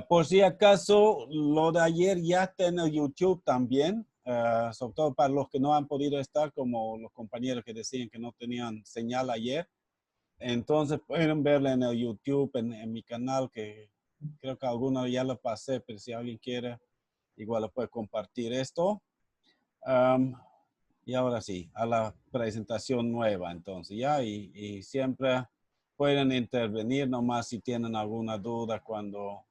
Por si acaso, lo de ayer ya está en el YouTube también, sobre todo para los que no han podido estar, como los compañeros que decían que no tenían señal ayer. Entonces pueden verla en el YouTube, en mi canal, que creo que algunos ya lo pasé, pero si alguien quiere, igual lo puede compartir esto. Um, y ahora sí, a la presentación nueva, entonces, ya, y siempre pueden intervenir nomás si tienen alguna duda cuando,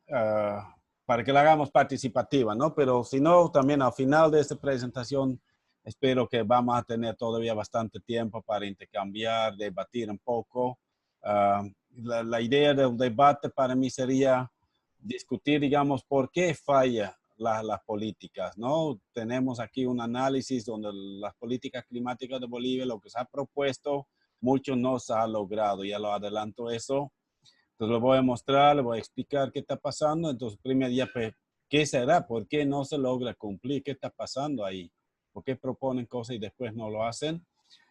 para que la hagamos participativa, ¿no? Pero si no, también al final de esta presentación, espero que vamos a tener todavía bastante tiempo para intercambiar, debatir un poco. La idea del debate para mí sería discutir, digamos, por qué falla las políticas, ¿no? Tenemos aquí un análisis donde las políticas climáticas de Bolivia, lo que se ha propuesto, mucho no se ha logrado. Ya lo adelanto eso. Entonces lo voy a mostrar, le voy a explicar qué está pasando. Entonces, primer día, ¿qué será? ¿Por qué no se logra cumplir? ¿Qué está pasando ahí? ¿Por qué proponen cosas y después no lo hacen?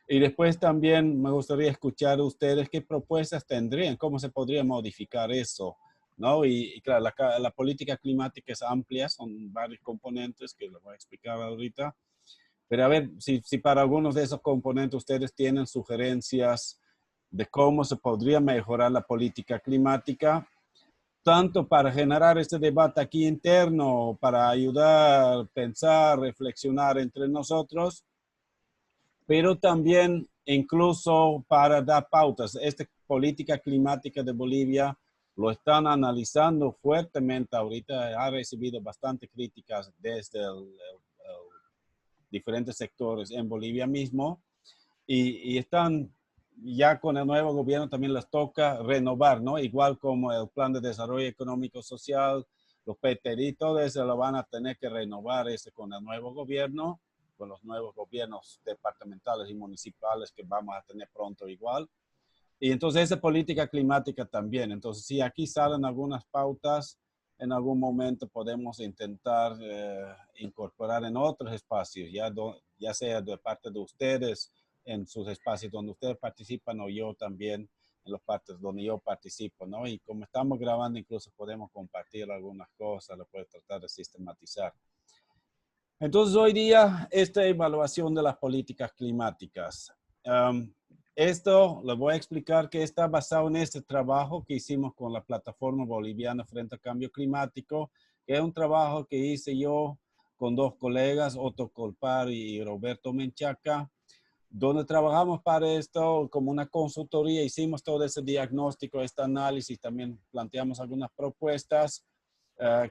Y después también me gustaría escuchar a ustedes qué propuestas tendrían, cómo se podría modificar eso, ¿no? Y claro, la política climática es amplia, son varios componentes que les voy a explicar ahorita. Pero a ver, si para algunos de esos componentes ustedes tienen sugerencias de cómo se podría mejorar la política climática, tanto para generar este debate aquí interno, para ayudar, pensar, reflexionar entre nosotros, pero también incluso para dar pautas. Esta política climática de Bolivia lo están analizando fuertemente ahorita, ha recibido bastante críticas desde diferentes sectores en Bolivia mismo y están ya con el nuevo gobierno también les toca renovar, ¿no? Igual como el Plan de Desarrollo Económico Social, los PTRI, todo eso lo van a tener que renovar ese con el nuevo gobierno, con los nuevos gobiernos departamentales y municipales que vamos a tener pronto igual. Y entonces esa política climática también. Entonces, si aquí salen algunas pautas, en algún momento podemos intentar incorporar en otros espacios, ya sea de parte de ustedes, en sus espacios donde ustedes participan o yo también en las partes donde yo participo, ¿no? Y como estamos grabando, incluso podemos compartir algunas cosas, lo puedo tratar de sistematizar. Entonces, hoy día, esta evaluación de las políticas climáticas. Esto les voy a explicar que está basado en este trabajo que hicimos con la Plataforma Boliviana Frente al Cambio Climático, que es un trabajo que hice yo con dos colegas, Otto Colpar y Roberto Menchaca, donde trabajamos para esto como una consultoría, hicimos todo ese diagnóstico, este análisis, también planteamos algunas propuestas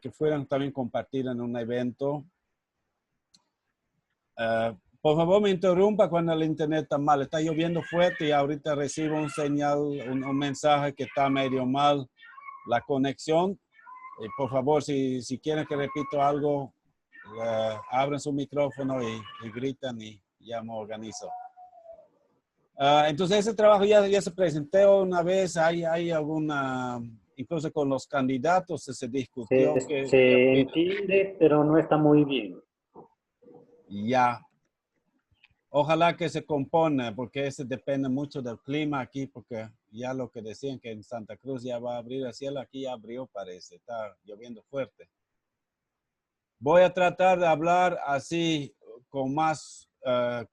que fueran también compartidas en un evento. Por favor, me interrumpa cuando el internet está mal. Está lloviendo fuerte y ahorita recibo un señal, un mensaje que está medio mal la conexión. Por favor, si quieren que repito algo, abren su micrófono y gritan y ya me organizo. Entonces, ese trabajo ya se presentó una vez. Hay alguna, incluso con los candidatos se discutió Se entiende, pero no está muy bien. Ya. Ojalá que se compone, porque eso depende mucho del clima aquí, porque ya lo que decían que en Santa Cruz ya va a abrir el cielo, aquí ya abrió parece, está lloviendo fuerte. Voy a tratar de hablar así con más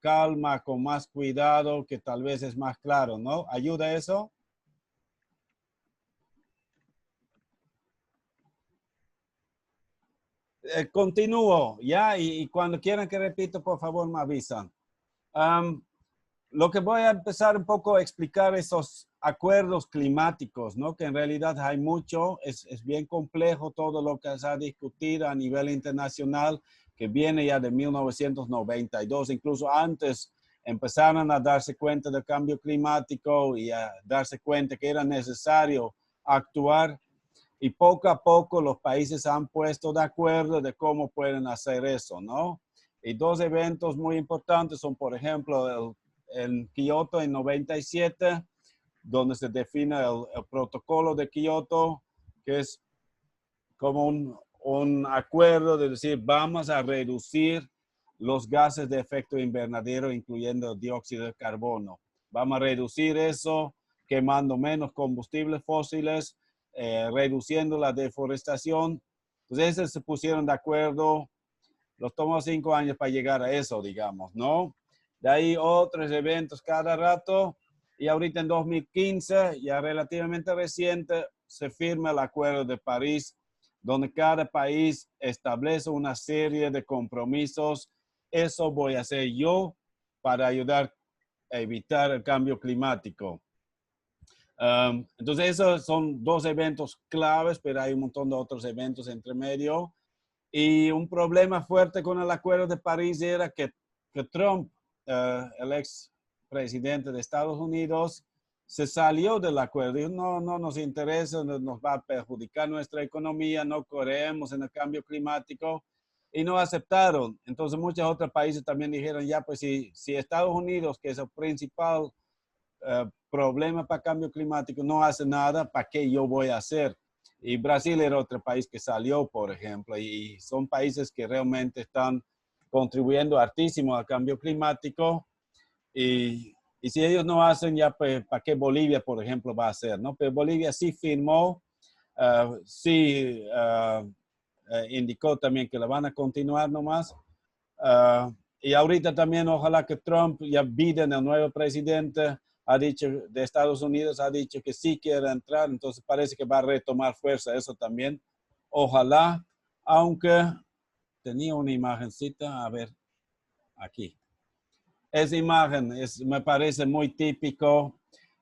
calma, con más cuidado, que tal vez es más claro, ¿no? ¿Ayuda eso? Continúo, ¿ya? Y cuando quieran que repito, por favor, me avisan. Lo que voy a empezar un poco a explicar esos acuerdos climáticos, ¿no? Que en realidad hay mucho, es bien complejo todo lo que se ha discutido a nivel internacional, que viene ya de 1992, incluso antes empezaron a darse cuenta del cambio climático y a darse cuenta que era necesario actuar. Y poco a poco los países han puesto de acuerdo de cómo pueden hacer eso, ¿no? Y dos eventos muy importantes son, por ejemplo, en Kioto en 97, donde se define el protocolo de Kioto, que es como un acuerdo de decir, vamos a reducir los gases de efecto invernadero, incluyendo el dióxido de carbono. Vamos a reducir eso quemando menos combustibles fósiles reduciendo la deforestación. Entonces, esos se pusieron de acuerdo. Los tomó 5 años para llegar a eso, digamos, ¿no? De ahí otros eventos cada rato. Y ahorita en 2015, ya relativamente reciente, se firma el Acuerdo de París, donde cada país establece una serie de compromisos. Eso voy a hacer yo para ayudar a evitar el cambio climático. Entonces, esos son 2 eventos claves, pero hay un montón de otros eventos entre medio. Y un problema fuerte con el Acuerdo de París era que Trump, el ex presidente de Estados Unidos, se salió del acuerdo. Dijo, no nos interesa, nos va a perjudicar nuestra economía, no creemos en el cambio climático. Y no aceptaron. Entonces, muchos otros países también dijeron, ya, pues si Estados Unidos, que es el principal problema para cambio climático, no hace nada, ¿para qué yo voy a hacer? Y Brasil era otro país que salió, por ejemplo, y son países que realmente están contribuyendo hartísimo al cambio climático. Y si ellos no hacen, ya, pues, ¿para qué Bolivia, por ejemplo, va a hacer? ¿No? Pero Bolivia sí firmó, sí indicó también que la van a continuar nomás. Y ahorita también ojalá que Trump, ya Biden, el nuevo presidente ha dicho, de Estados Unidos, ha dicho que sí quiere entrar, entonces parece que va a retomar fuerza eso también. Ojalá, aunque tenía una imagencita, a ver, aquí. Esa imagen me parece muy típico,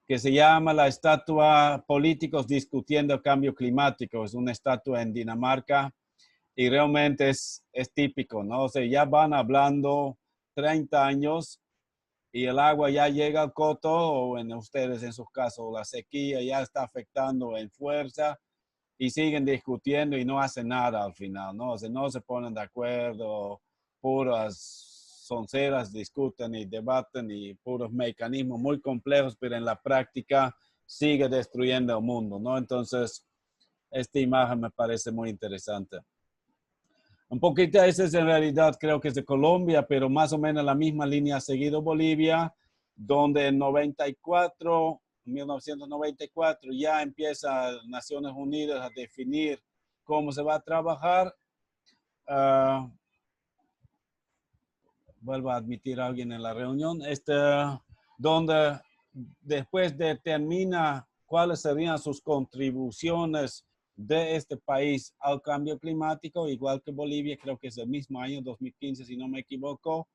que se llama la estatua Políticos discutiendo el cambio climático. Es una estatua en Dinamarca. Y realmente es típico, ¿no? O sea, ya van hablando 30 años y el agua ya llega al coto, o en ustedes en sus casos, la sequía ya está afectando en fuerza y siguen discutiendo y no hacen nada al final, ¿no? O sea, no se ponen de acuerdo, puras sonceras discuten y debaten y puros mecanismos muy complejos, pero en la práctica sigue destruyendo el mundo, ¿no? Entonces, esta imagen me parece muy interesante. Un poquito, ese es en realidad, creo que es de Colombia, pero más o menos la misma línea ha seguido Bolivia, donde en 1994 ya empieza Naciones Unidas a definir cómo se va a trabajar. Vuelvo a admitir a alguien en la reunión, donde después determina cuáles serían sus contribuciones de este país al cambio climático, igual que Bolivia, creo que es el mismo año, 2015, si no me equivoco,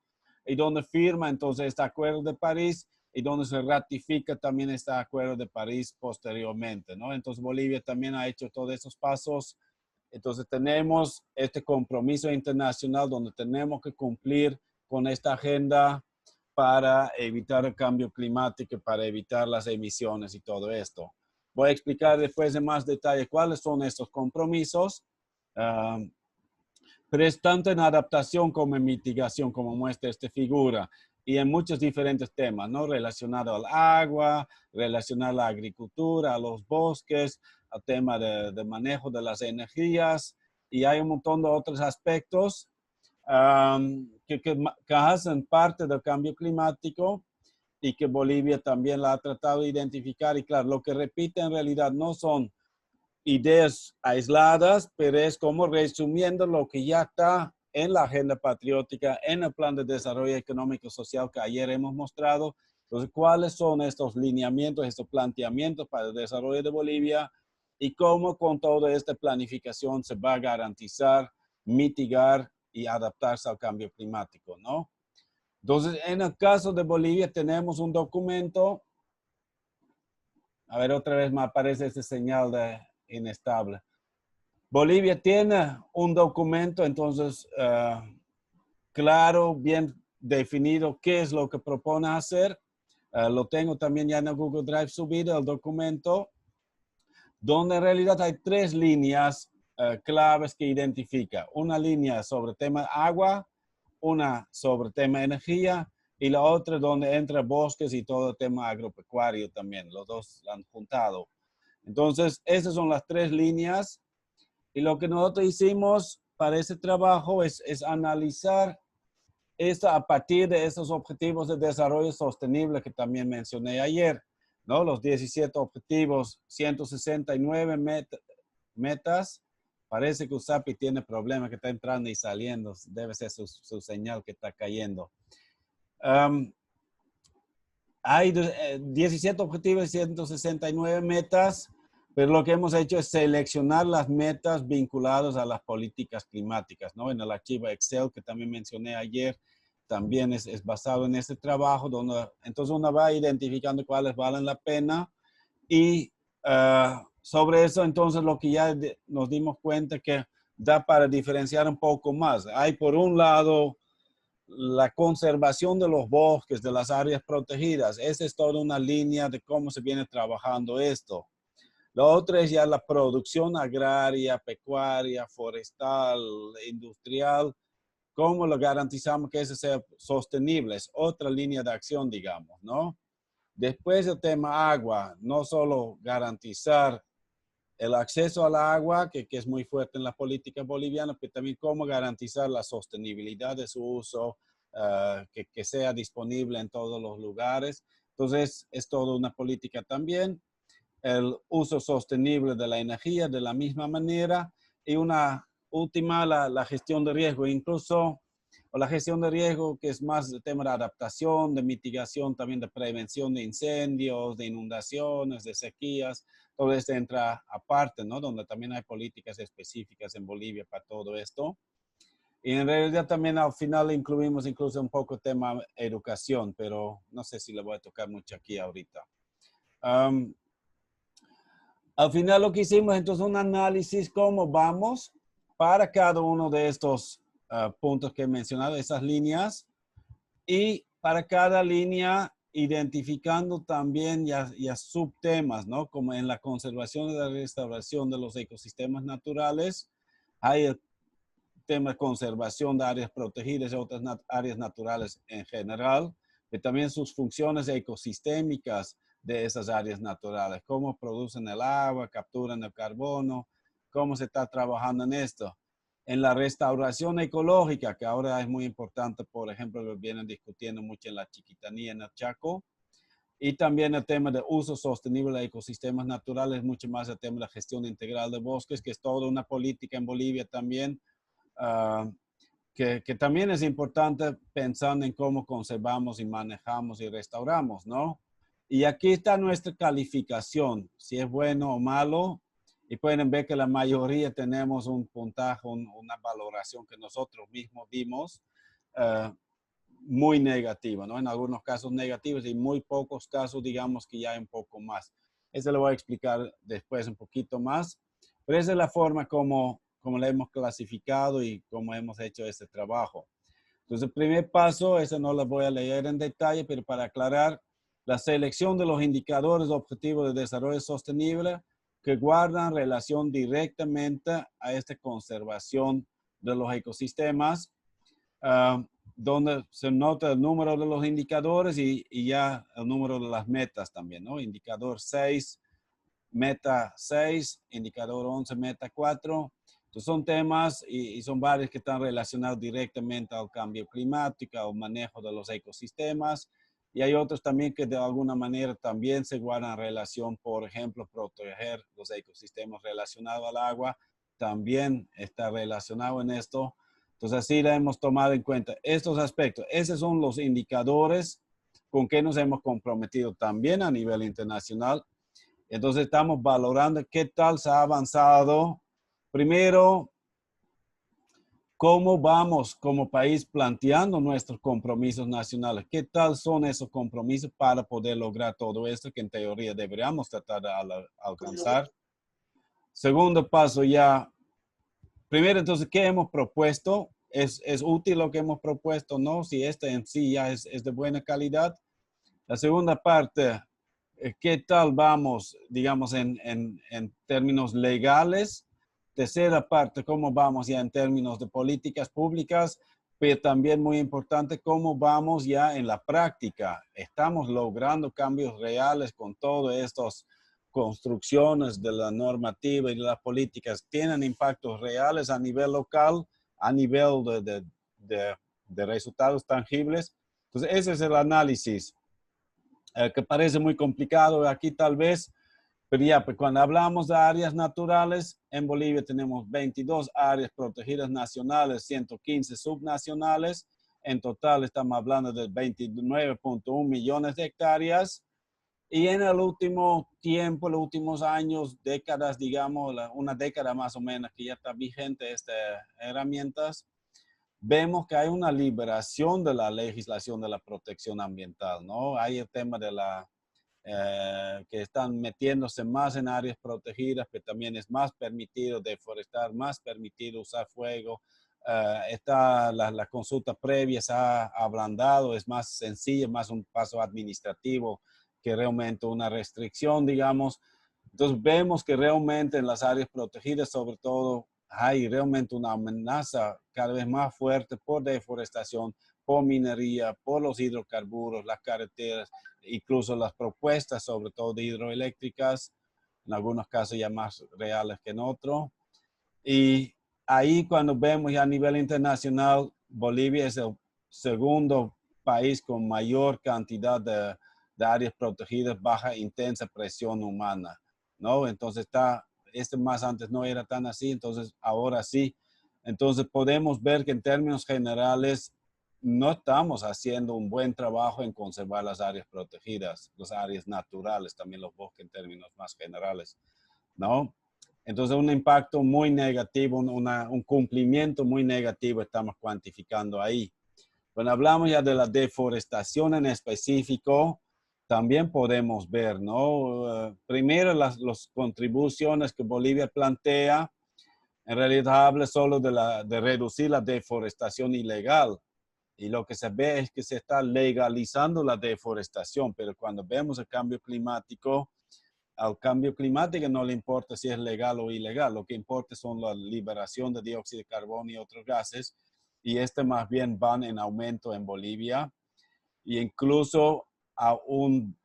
y donde firma entonces este Acuerdo de París y donde se ratifica también este Acuerdo de París posteriormente, ¿no? Entonces Bolivia también ha hecho todos esos pasos. Entonces tenemos este compromiso internacional donde tenemos que cumplir con esta agenda para evitar el cambio climático, para evitar las emisiones y todo esto. Voy a explicar después en más detalle cuáles son estos compromisos, pero es tanto en adaptación como en mitigación, como muestra esta figura, y en muchos diferentes temas, ¿no? Relacionado al agua, relacionado a la agricultura, a los bosques, al tema de manejo de las energías, y hay un montón de otros aspectos que hacen parte del cambio climático y que Bolivia también la ha tratado de identificar. Y claro, lo que repite en realidad no son ideas aisladas, pero es como resumiendo lo que ya está en la agenda patriótica, en el plan de desarrollo económico y social que ayer hemos mostrado. Entonces, ¿cuáles son estos lineamientos, estos planteamientos para el desarrollo de Bolivia y cómo con toda esta planificación se va a garantizar, mitigar y adaptarse al cambio climático, ¿no? Entonces, en el caso de Bolivia tenemos un documento. A ver, otra vez me aparece ese señal de inestable. Bolivia tiene un documento, entonces, claro, bien definido qué es lo que propone hacer. Lo tengo también ya en el Google Drive subido, el documento, donde en realidad hay 3 líneas claves que identifica. Una línea sobre tema agua, una sobre tema energía y la otra donde entra bosques y todo el tema agropecuario también. Los dos han juntado. Entonces, esas son las 3 líneas. Y lo que nosotros hicimos para ese trabajo es analizar esto a partir de esos objetivos de desarrollo sostenible que también mencioné ayer. ¿no? Los 17 objetivos, 169 metas. Parece que USAPI tiene problemas, que está entrando y saliendo. Debe ser su señal que está cayendo. Hay 17 objetivos y 169 metas, pero lo que hemos hecho es seleccionar las metas vinculadas a las políticas climáticas, ¿no? En el archivo Excel que también mencioné ayer, también es basado en este trabajo, donde entonces uno va identificando cuáles valen la pena y sobre eso entonces lo que ya nos dimos cuenta que da para diferenciar un poco más. Hay por un lado la conservación de los bosques, de las áreas protegidas. Esa es toda una línea de cómo se viene trabajando esto. Lo otro es ya la producción agraria, pecuaria, forestal, industrial. ¿Cómo lo garantizamos que eso sea sostenible? Es otra línea de acción, digamos, ¿no? Después el tema agua, no solo garantizar el acceso al agua, que es muy fuerte en la política boliviana, pero también cómo garantizar la sostenibilidad de su uso, que sea disponible en todos los lugares. Entonces, es toda una política también. El uso sostenible de la energía de la misma manera. Y una última, la gestión de riesgo, incluso o la gestión de riesgo, que es más el tema de adaptación, de mitigación, también de prevención de incendios, de inundaciones, de sequías. Todo esto entra aparte, ¿no? Donde también hay políticas específicas en Bolivia para todo esto. Y en realidad también al final incluimos incluso un poco tema educación, pero no sé si le voy a tocar mucho aquí ahorita. Al final lo que hicimos entonces un análisis cómo vamos para cada uno de estos puntos que he mencionado, esas líneas, y para cada línea identificando también ya subtemas, ¿no? Como en la conservación y la restauración de los ecosistemas naturales, hay el tema de conservación de áreas protegidas y otras áreas naturales en general, y también sus funciones ecosistémicas de esas áreas naturales, cómo producen el agua, capturan el carbono, cómo se está trabajando en esto. En la restauración ecológica, que ahora es muy importante, por ejemplo, lo vienen discutiendo mucho en la Chiquitanía, en el Chaco, y también el tema de uso sostenible de ecosistemas naturales, mucho más el tema de la gestión integral de bosques, que es toda una política en Bolivia también, que también es importante pensando en cómo conservamos y manejamos y restauramos, ¿no? Y aquí está nuestra calificación, si es bueno o malo, y pueden ver que la mayoría tenemos un puntaje, una valoración que nosotros mismos dimos muy negativa, ¿no? En algunos casos negativos y muy pocos casos, digamos que ya hay un poco más. Eso lo voy a explicar después un poquito más, pero esa es la forma como le hemos clasificado y cómo hemos hecho este trabajo. Entonces, el primer paso, eso no lo voy a leer en detalle, pero para aclarar, la selección de los indicadores objetivos de desarrollo sostenible que guardan relación directamente a esta conservación de los ecosistemas, donde se nota el número de los indicadores y ya el número de las metas también, ¿no? Indicador 6, meta 6, indicador 11, meta 4. Entonces son temas y son varios que están relacionados directamente al cambio climático, al manejo de los ecosistemas. Y hay otros también que de alguna manera también se guardan relación, por ejemplo, proteger los ecosistemas relacionados al agua, también está relacionado en esto. Entonces así la hemos tomado en cuenta estos aspectos. Esos son los indicadores con que nos hemos comprometido también a nivel internacional. Entonces estamos valorando qué tal se ha avanzado. Primero, cómo vamos como país planteando nuestros compromisos nacionales. ¿Qué tal son esos compromisos para poder lograr todo esto que en teoría deberíamos tratar de alcanzar? Segundo paso ya. Primero, entonces, ¿qué hemos propuesto? ¿Es útil lo que hemos propuesto? No, si este en sí ya es de buena calidad. La segunda parte, ¿qué tal vamos, digamos, en términos legales? Tercera parte, ¿cómo vamos ya en términos de políticas públicas? Pero también muy importante, ¿cómo vamos ya en la práctica? ¿Estamos logrando cambios reales con todas estas construcciones de la normativa y de las políticas? ¿Tienen impactos reales a nivel local, a nivel de resultados tangibles? Entonces, ese es el análisis. que parece muy complicado aquí tal vez, pero ya, pues cuando hablamos de áreas naturales, en Bolivia tenemos 22 áreas protegidas nacionales, 115 subnacionales. En total estamos hablando de 29.1 millones de hectáreas. Y en el último tiempo, los últimos años, décadas, digamos, una década más o menos que ya está vigente estas herramientas, vemos que hay una liberación de la legislación de la protección ambiental, ¿no? Hay el tema de que están metiéndose más en áreas protegidas, que también es más permitido deforestar, más permitido usar fuego. La consulta previa se ha ablandado, es más sencilla, más un paso administrativo que realmente una restricción, digamos. Entonces vemos que realmente en las áreas protegidas, sobre todo, hay realmente una amenaza cada vez más fuerte por deforestación, por minería, por los hidrocarburos, las carreteras, incluso las propuestas, sobre todo de hidroeléctricas, en algunos casos ya más reales que en otros. Y ahí cuando vemos ya a nivel internacional, Bolivia es el segundo país con mayor cantidad de áreas protegidas baja intensa presión humana, ¿no? Entonces más antes no era tan así, entonces ahora sí. Entonces podemos ver que en términos generales no estamos haciendo un buen trabajo en conservar las áreas protegidas, las áreas naturales, también los bosques en términos más generales, ¿no? Entonces, un impacto muy negativo, un cumplimiento muy negativo estamos cuantificando ahí. Cuando hablamos ya de la deforestación en específico, también podemos ver, ¿no? Primero, las contribuciones que Bolivia plantea, en realidad habla solo de reducir la deforestación ilegal. Y lo que se ve es que se está legalizando la deforestación, pero cuando vemos el cambio climático, al cambio climático no le importa si es legal o ilegal, lo que importa son la liberación de dióxido de carbono y otros gases, y más bien van en aumento en Bolivia, e incluso a un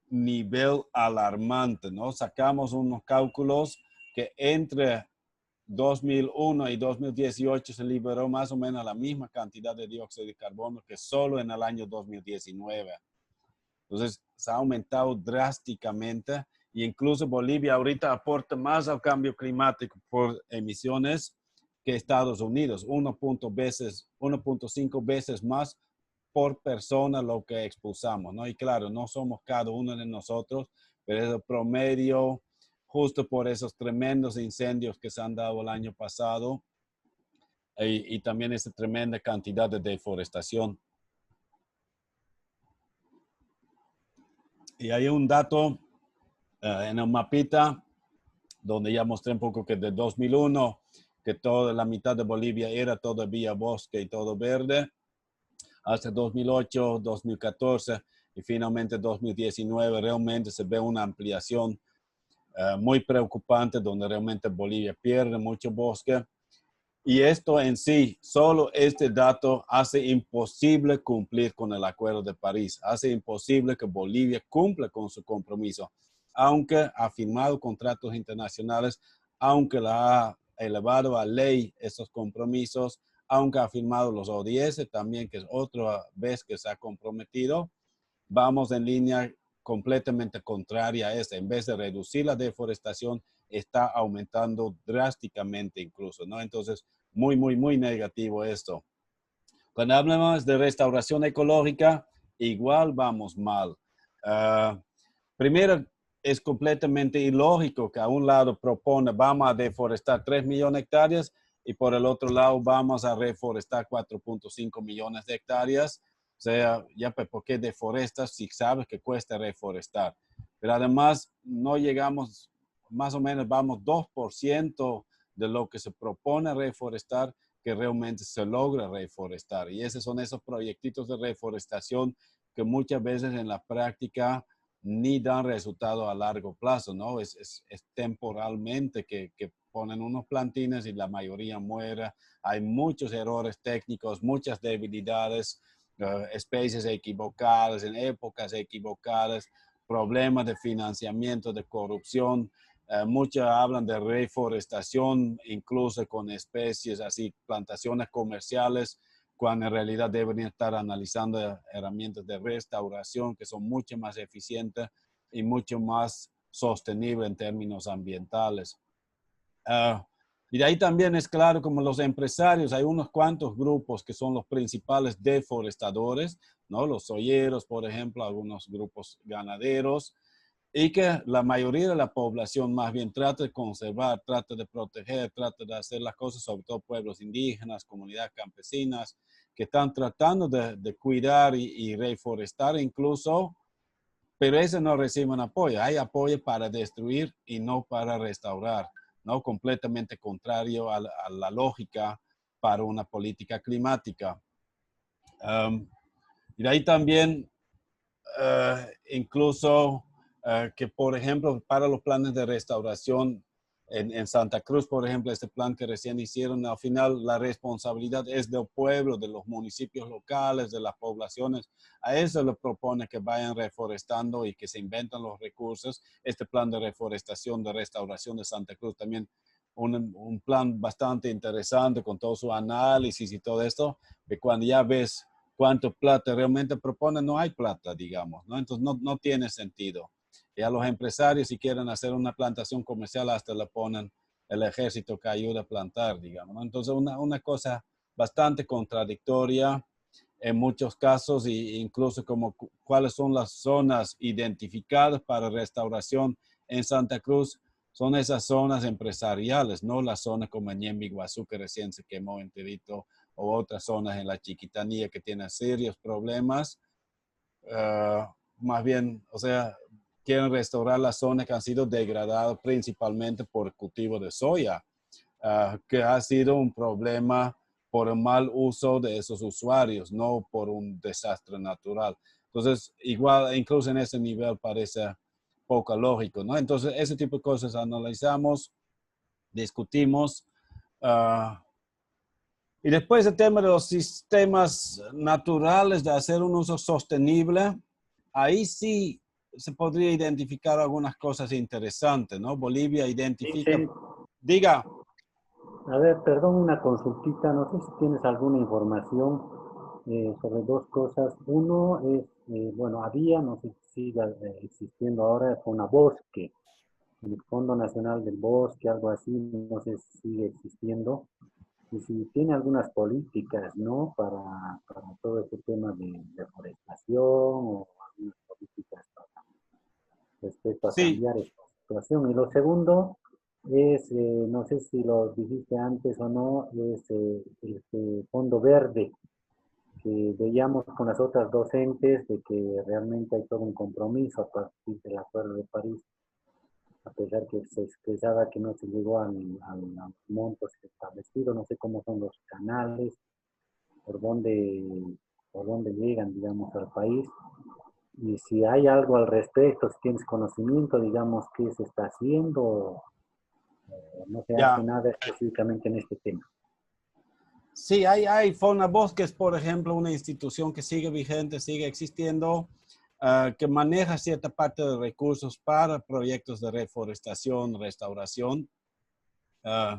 nivel alarmante, ¿no? Sacamos unos cálculos que entre 2001 y 2018 se liberó más o menos la misma cantidad de dióxido de carbono que solo en el año 2019. Entonces, se ha aumentado drásticamente e incluso Bolivia ahorita aporta más al cambio climático por emisiones que Estados Unidos, 1.5 veces más por persona lo que expulsamos, ¿no? Y claro, no somos cada uno de nosotros, pero es el promedio justo por esos tremendos incendios que se han dado el año pasado y también esa tremenda cantidad de deforestación. Y hay un dato en el mapita donde ya mostré un poco que de 2001, que toda la mitad de Bolivia era todavía bosque y todo verde, hasta 2008, 2014 y finalmente 2019 realmente se ve una ampliación muy preocupante donde realmente Bolivia pierde mucho bosque. Y esto en sí, solo este dato hace imposible cumplir con el Acuerdo de París, hace imposible que Bolivia cumpla con su compromiso, aunque ha firmado contratos internacionales, aunque la ha elevado a ley esos compromisos, aunque ha firmado los ODS también, que es otra vez que se ha comprometido, vamos en línea completamente contraria a esta. En vez de reducir la deforestación, está aumentando drásticamente incluso, ¿no? Entonces, muy negativo esto. Cuando hablamos de restauración ecológica, igual vamos mal. Primero, es completamente ilógico que a un lado propone vamos a deforestar 3 millones de hectáreas y por el otro lado vamos a reforestar 4.5 millones de hectáreas. O sea, ya pues, ¿por qué deforestas si sabes que cuesta reforestar? Pero además no llegamos, más o menos vamos 2% de lo que se propone reforestar que realmente se logra reforestar. Y esos son esos proyectitos de reforestación que muchas veces en la práctica ni dan resultado a largo plazo, ¿no? Es temporalmente que ponen unos plantines y la mayoría muere. Hay muchos errores técnicos, muchas debilidades, especies equivocadas en épocas equivocadas, problemas de financiamiento, de corrupción. Muchos hablan de reforestación, incluso con especies así, plantaciones comerciales, cuando en realidad deberían estar analizando herramientas de restauración que son mucho más eficientes y mucho más sostenibles en términos ambientales. Y de ahí también es claro, como los empresarios, hay unos cuantos grupos que son los principales deforestadores, ¿no? Los soyeros, por ejemplo, algunos grupos ganaderos, y que la mayoría de la población más bien trata de conservar, trata de proteger, trata de hacer las cosas, sobre todo pueblos indígenas, comunidades campesinas, que están tratando de cuidar y reforestar incluso, pero ese no reciben apoyo. Hay apoyo para destruir y no para restaurar, ¿no? Completamente contrario a la lógica para una política climática. Y de ahí también, incluso que, por ejemplo, para los planes de restauración en Santa Cruz, por ejemplo, este plan que recién hicieron, al final la responsabilidad es del pueblo, de los municipios locales, de las poblaciones. A eso le propone que vayan reforestando y que se inventan los recursos. Este plan de reforestación, de restauración de Santa Cruz, también un plan bastante interesante con todo su análisis y todo esto, de cuando ya ves cuánto plata realmente propone, no hay plata, digamos, ¿no? Entonces no tiene sentido. Y a los empresarios, si quieren hacer una plantación comercial, hasta le ponen el ejército que ayuda a plantar, digamos, ¿no? Entonces una cosa bastante contradictoria en muchos casos, e incluso como cuáles son las zonas identificadas para restauración en Santa Cruz, son esas zonas empresariales, no las zonas como en Ñemby, Iguazú, que recién se quemó enterito, o otras zonas en la Chiquitanía que tienen serios problemas. Más bien, o sea, quieren restaurar las zonas que han sido degradadas principalmente por cultivo de soya, que ha sido un problema por el mal uso de esos usuarios, no por un desastre natural. Entonces, igual, incluso en ese nivel parece poco lógico, ¿no? Entonces, ese tipo de cosas analizamos, discutimos. Y después el tema de los sistemas naturales de hacer un uso sostenible, ahí sí se podría identificar algunas cosas interesantes, ¿no? Bolivia identifica, Dicen, diga. a ver, perdón, una consultita, no sé si tienes alguna información sobre dos cosas. Uno es, bueno, había, no sé si siga existiendo ahora, Fonabosque, el Fondo Nacional del Bosque, algo así, no sé si sigue existiendo. Y si tiene algunas políticas, ¿no? Para todo este tema de deforestación o algunas políticas respecto a Sí, cambiar esta situación. Y lo segundo es, no sé si lo dijiste antes o no, es el Fondo Verde, que veíamos con las otras docentes de que realmente hay todo un compromiso a partir del Acuerdo de París, a pesar que se expresaba que no se llegó a los montos establecidos, no sé cómo son los canales, por dónde, por dónde llegan, digamos, al país. Y si hay algo al respecto, si tienes conocimiento, digamos, qué se está haciendo, no se hace ya. nada específicamente en este tema. Sí, hay Fonabosque, por ejemplo, una institución que sigue vigente, sigue existiendo, que maneja cierta parte de recursos para proyectos de reforestación, restauración. Uh,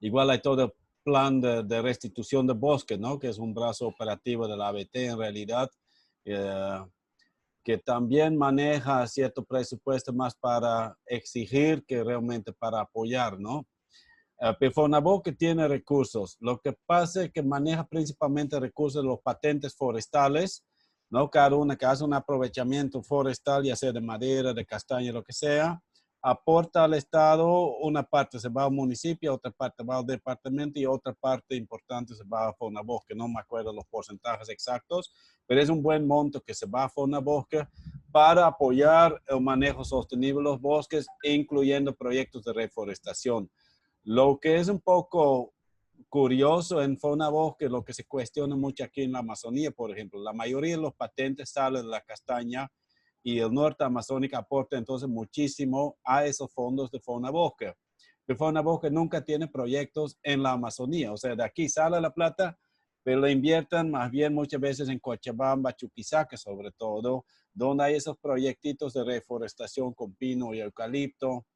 Igual hay todo el plan de restitución de bosque, ¿no? Que es un brazo operativo de la ABT en realidad, uh, que también maneja cierto presupuesto más para exigir que realmente para apoyar, ¿no? Pero Fonabosque tiene recursos. Lo que pasa es que maneja principalmente recursos de los patentes forestales, ¿no? Cada una que hace un aprovechamiento forestal, ya sea de madera, de castaña, lo que sea, aporta al Estado, una parte se va al municipio, otra parte va al departamento y otra parte importante se va a Fonabosque. No me acuerdo los porcentajes exactos, pero es un buen monto que se va a Fonabosque para apoyar el manejo sostenible de los bosques, incluyendo proyectos de reforestación. Lo que es un poco curioso en Fonabosque, lo que se cuestiona mucho aquí en la Amazonía, por ejemplo, la mayoría de los patentes salen de la castaña y el norte amazónico aporta entonces muchísimo a esos fondos de Fonabosque. Pero Fonabosque nunca tiene proyectos en la Amazonía, o sea, de aquí sale la plata, pero la invierten más bien muchas veces en Cochabamba, Chuquisaca sobre todo, donde hay esos proyectitos de reforestación con pino y eucalipto.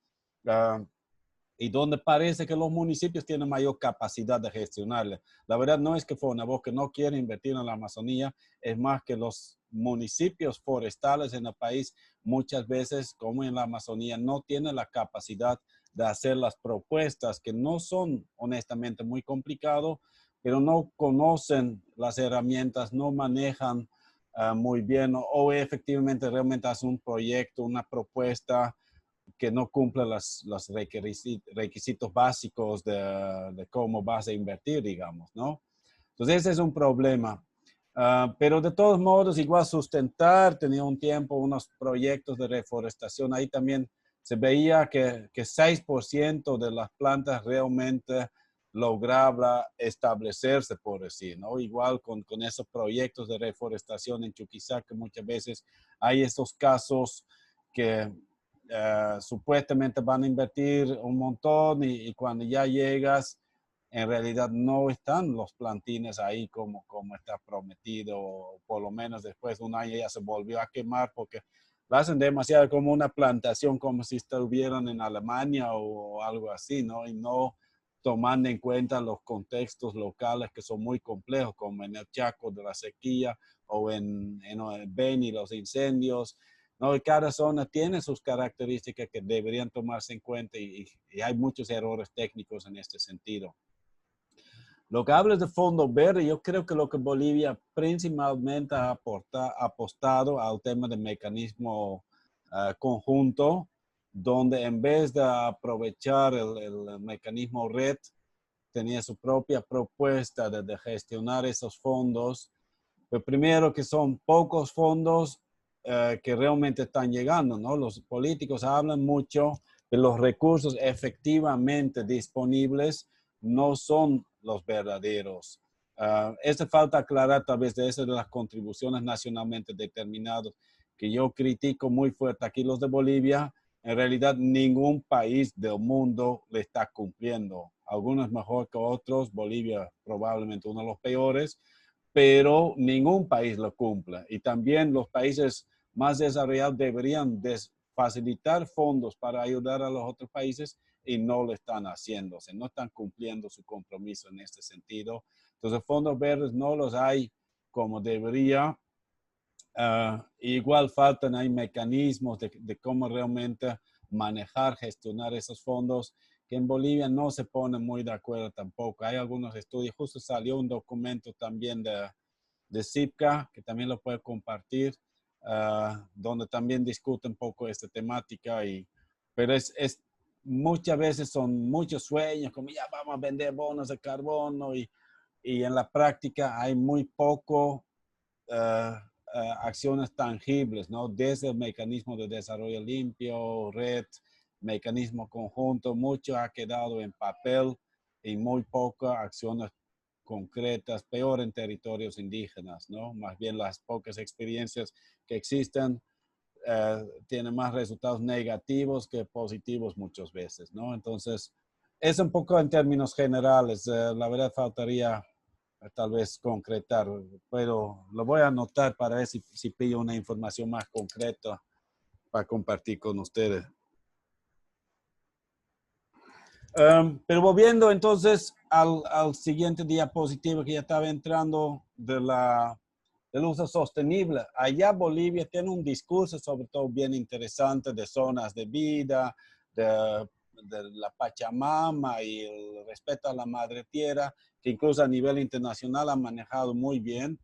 y donde parece que los municipios tienen mayor capacidad de gestionarla. La verdad no es que Fonabosque no quiere invertir en la Amazonía, es más que los municipios forestales en el país muchas veces, como en la Amazonía, no tienen la capacidad de hacer las propuestas que no son honestamente muy complicados, pero no conocen las herramientas, no manejan muy bien o efectivamente realmente hacen un proyecto, una propuesta que no cumple los requisitos básicos de cómo vas a invertir, digamos, ¿no? Entonces ese es un problema. Pero de todos modos, igual sustentar, tenía un tiempo unos proyectos de reforestación. Ahí también se veía que 6% de las plantas realmente lograba establecerse, por decir, ¿no? Igual con esos proyectos de reforestación en Chuquisaca, muchas veces hay estos casos que supuestamente van a invertir un montón y cuando ya llegas, en realidad no están los plantines ahí como está prometido, por lo menos después de un año ya se volvió a quemar porque lo hacen demasiado como una plantación, como si estuvieran en Alemania o algo así, ¿no? Y no tomando en cuenta los contextos locales que son muy complejos, como en el Chaco de la sequía o en el Beni los incendios, ¿no? Y cada zona tiene sus características que deberían tomarse en cuenta y hay muchos errores técnicos en este sentido. Lo que hablas de Fondo Verde, yo creo que lo que Bolivia principalmente ha apostado al tema de mecanismo conjunto, donde en vez de aprovechar el mecanismo red, tenía su propia propuesta de gestionar esos fondos. Pero primero que son pocos fondos que realmente están llegando, ¿no? Los políticos hablan mucho de los recursos efectivamente disponibles, no son los verdaderos. Esta falta aclarar tal vez de esas de las contribuciones nacionalmente determinadas que yo critico muy fuerte aquí los de Bolivia. En realidad ningún país del mundo le está cumpliendo. Algunos mejor que otros, Bolivia probablemente uno de los peores, pero ningún país lo cumple. Y también los países más desarrollados deberían facilitar fondos para ayudar a los otros países y no lo están haciendo, o sea, no están cumpliendo su compromiso en este sentido. Entonces, fondos verdes no los hay como debería. Igual faltan hay mecanismos de cómo realmente manejar, gestionar esos fondos, que en Bolivia no se ponen muy de acuerdo tampoco. Hay algunos estudios, justo salió un documento también de CIPCA, que también lo puede compartir, donde también discute un poco esta temática, pero muchas veces son muchos sueños, como ya vamos a vender bonos de carbono y en la práctica hay muy poco acciones tangibles, ¿no? Desde el mecanismo de desarrollo limpio, red, mecanismo conjunto, mucho ha quedado en papel y muy pocas acciones concretas, peor en territorios indígenas, ¿no? Más bien las pocas experiencias que existen tienen más resultados negativos que positivos muchas veces, ¿no? Entonces, es un poco en términos generales. La verdad faltaría tal vez concretar, pero lo voy a anotar para ver si pillo una información más concreta para compartir con ustedes. Pero volviendo entonces al siguiente diapositivo que ya estaba entrando del uso sostenible. Allá Bolivia tiene un discurso sobre todo bien interesante de zonas de vida, de la Pachamama y el respeto a la madre tierra, que incluso a nivel internacional ha manejado muy bien,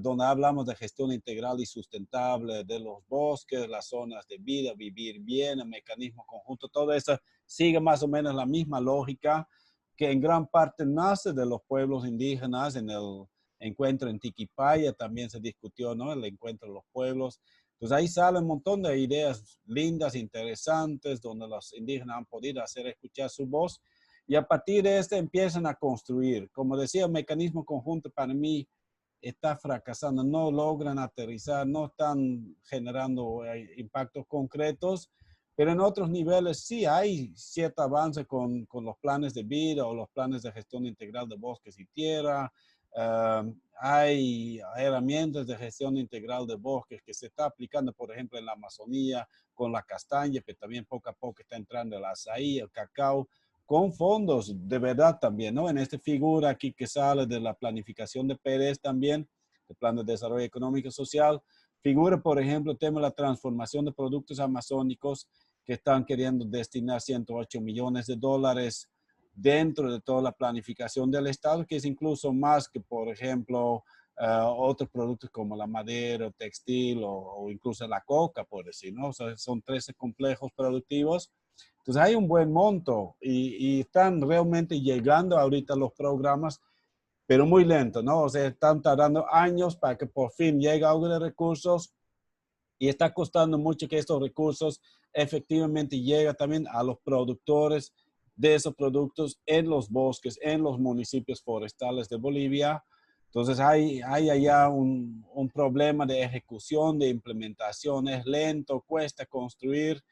donde hablamos de gestión integral y sustentable de los bosques, las zonas de vida, vivir bien, el mecanismo conjunto, todo eso sigue más o menos la misma lógica que en gran parte nace de los pueblos indígenas. En el encuentro en Tiquipaya también se discutió, ¿no? El encuentro de los pueblos. Entonces ahí sale un montón de ideas lindas, interesantes, donde los indígenas han podido hacer escuchar su voz y a partir de este empiezan a construir. Como decía, el mecanismo conjunto para mí está fracasando, no logran aterrizar, no están generando impactos concretos, pero en otros niveles sí hay cierto avance con los planes de vida o los planes de gestión integral de bosques y tierra, Hay herramientas de gestión integral de bosques que se está aplicando, por ejemplo, en la Amazonía con la castaña, que también poco a poco está entrando el azaí, el cacao, con fondos de verdad también, ¿no? En esta figura aquí que sale de la planificación de Pérez también, el Plan de Desarrollo Económico y Social, figura, por ejemplo, el tema de la transformación de productos amazónicos que están queriendo destinar 108 millones de dólares dentro de toda la planificación del Estado, que es incluso más que, por ejemplo, otros productos como la madera, el textil o incluso la coca, por decir, ¿no? O sea, son 13 complejos productivos. Entonces hay un buen monto y están realmente llegando ahorita los programas, pero muy lento, ¿no? O sea, están tardando años para que por fin llegue algo de recursos y está costando mucho que estos recursos efectivamente lleguen también a los productores de esos productos en los bosques, en los municipios forestales de Bolivia. Entonces hay allá un problema de ejecución, de implementación, es lento, cuesta construir.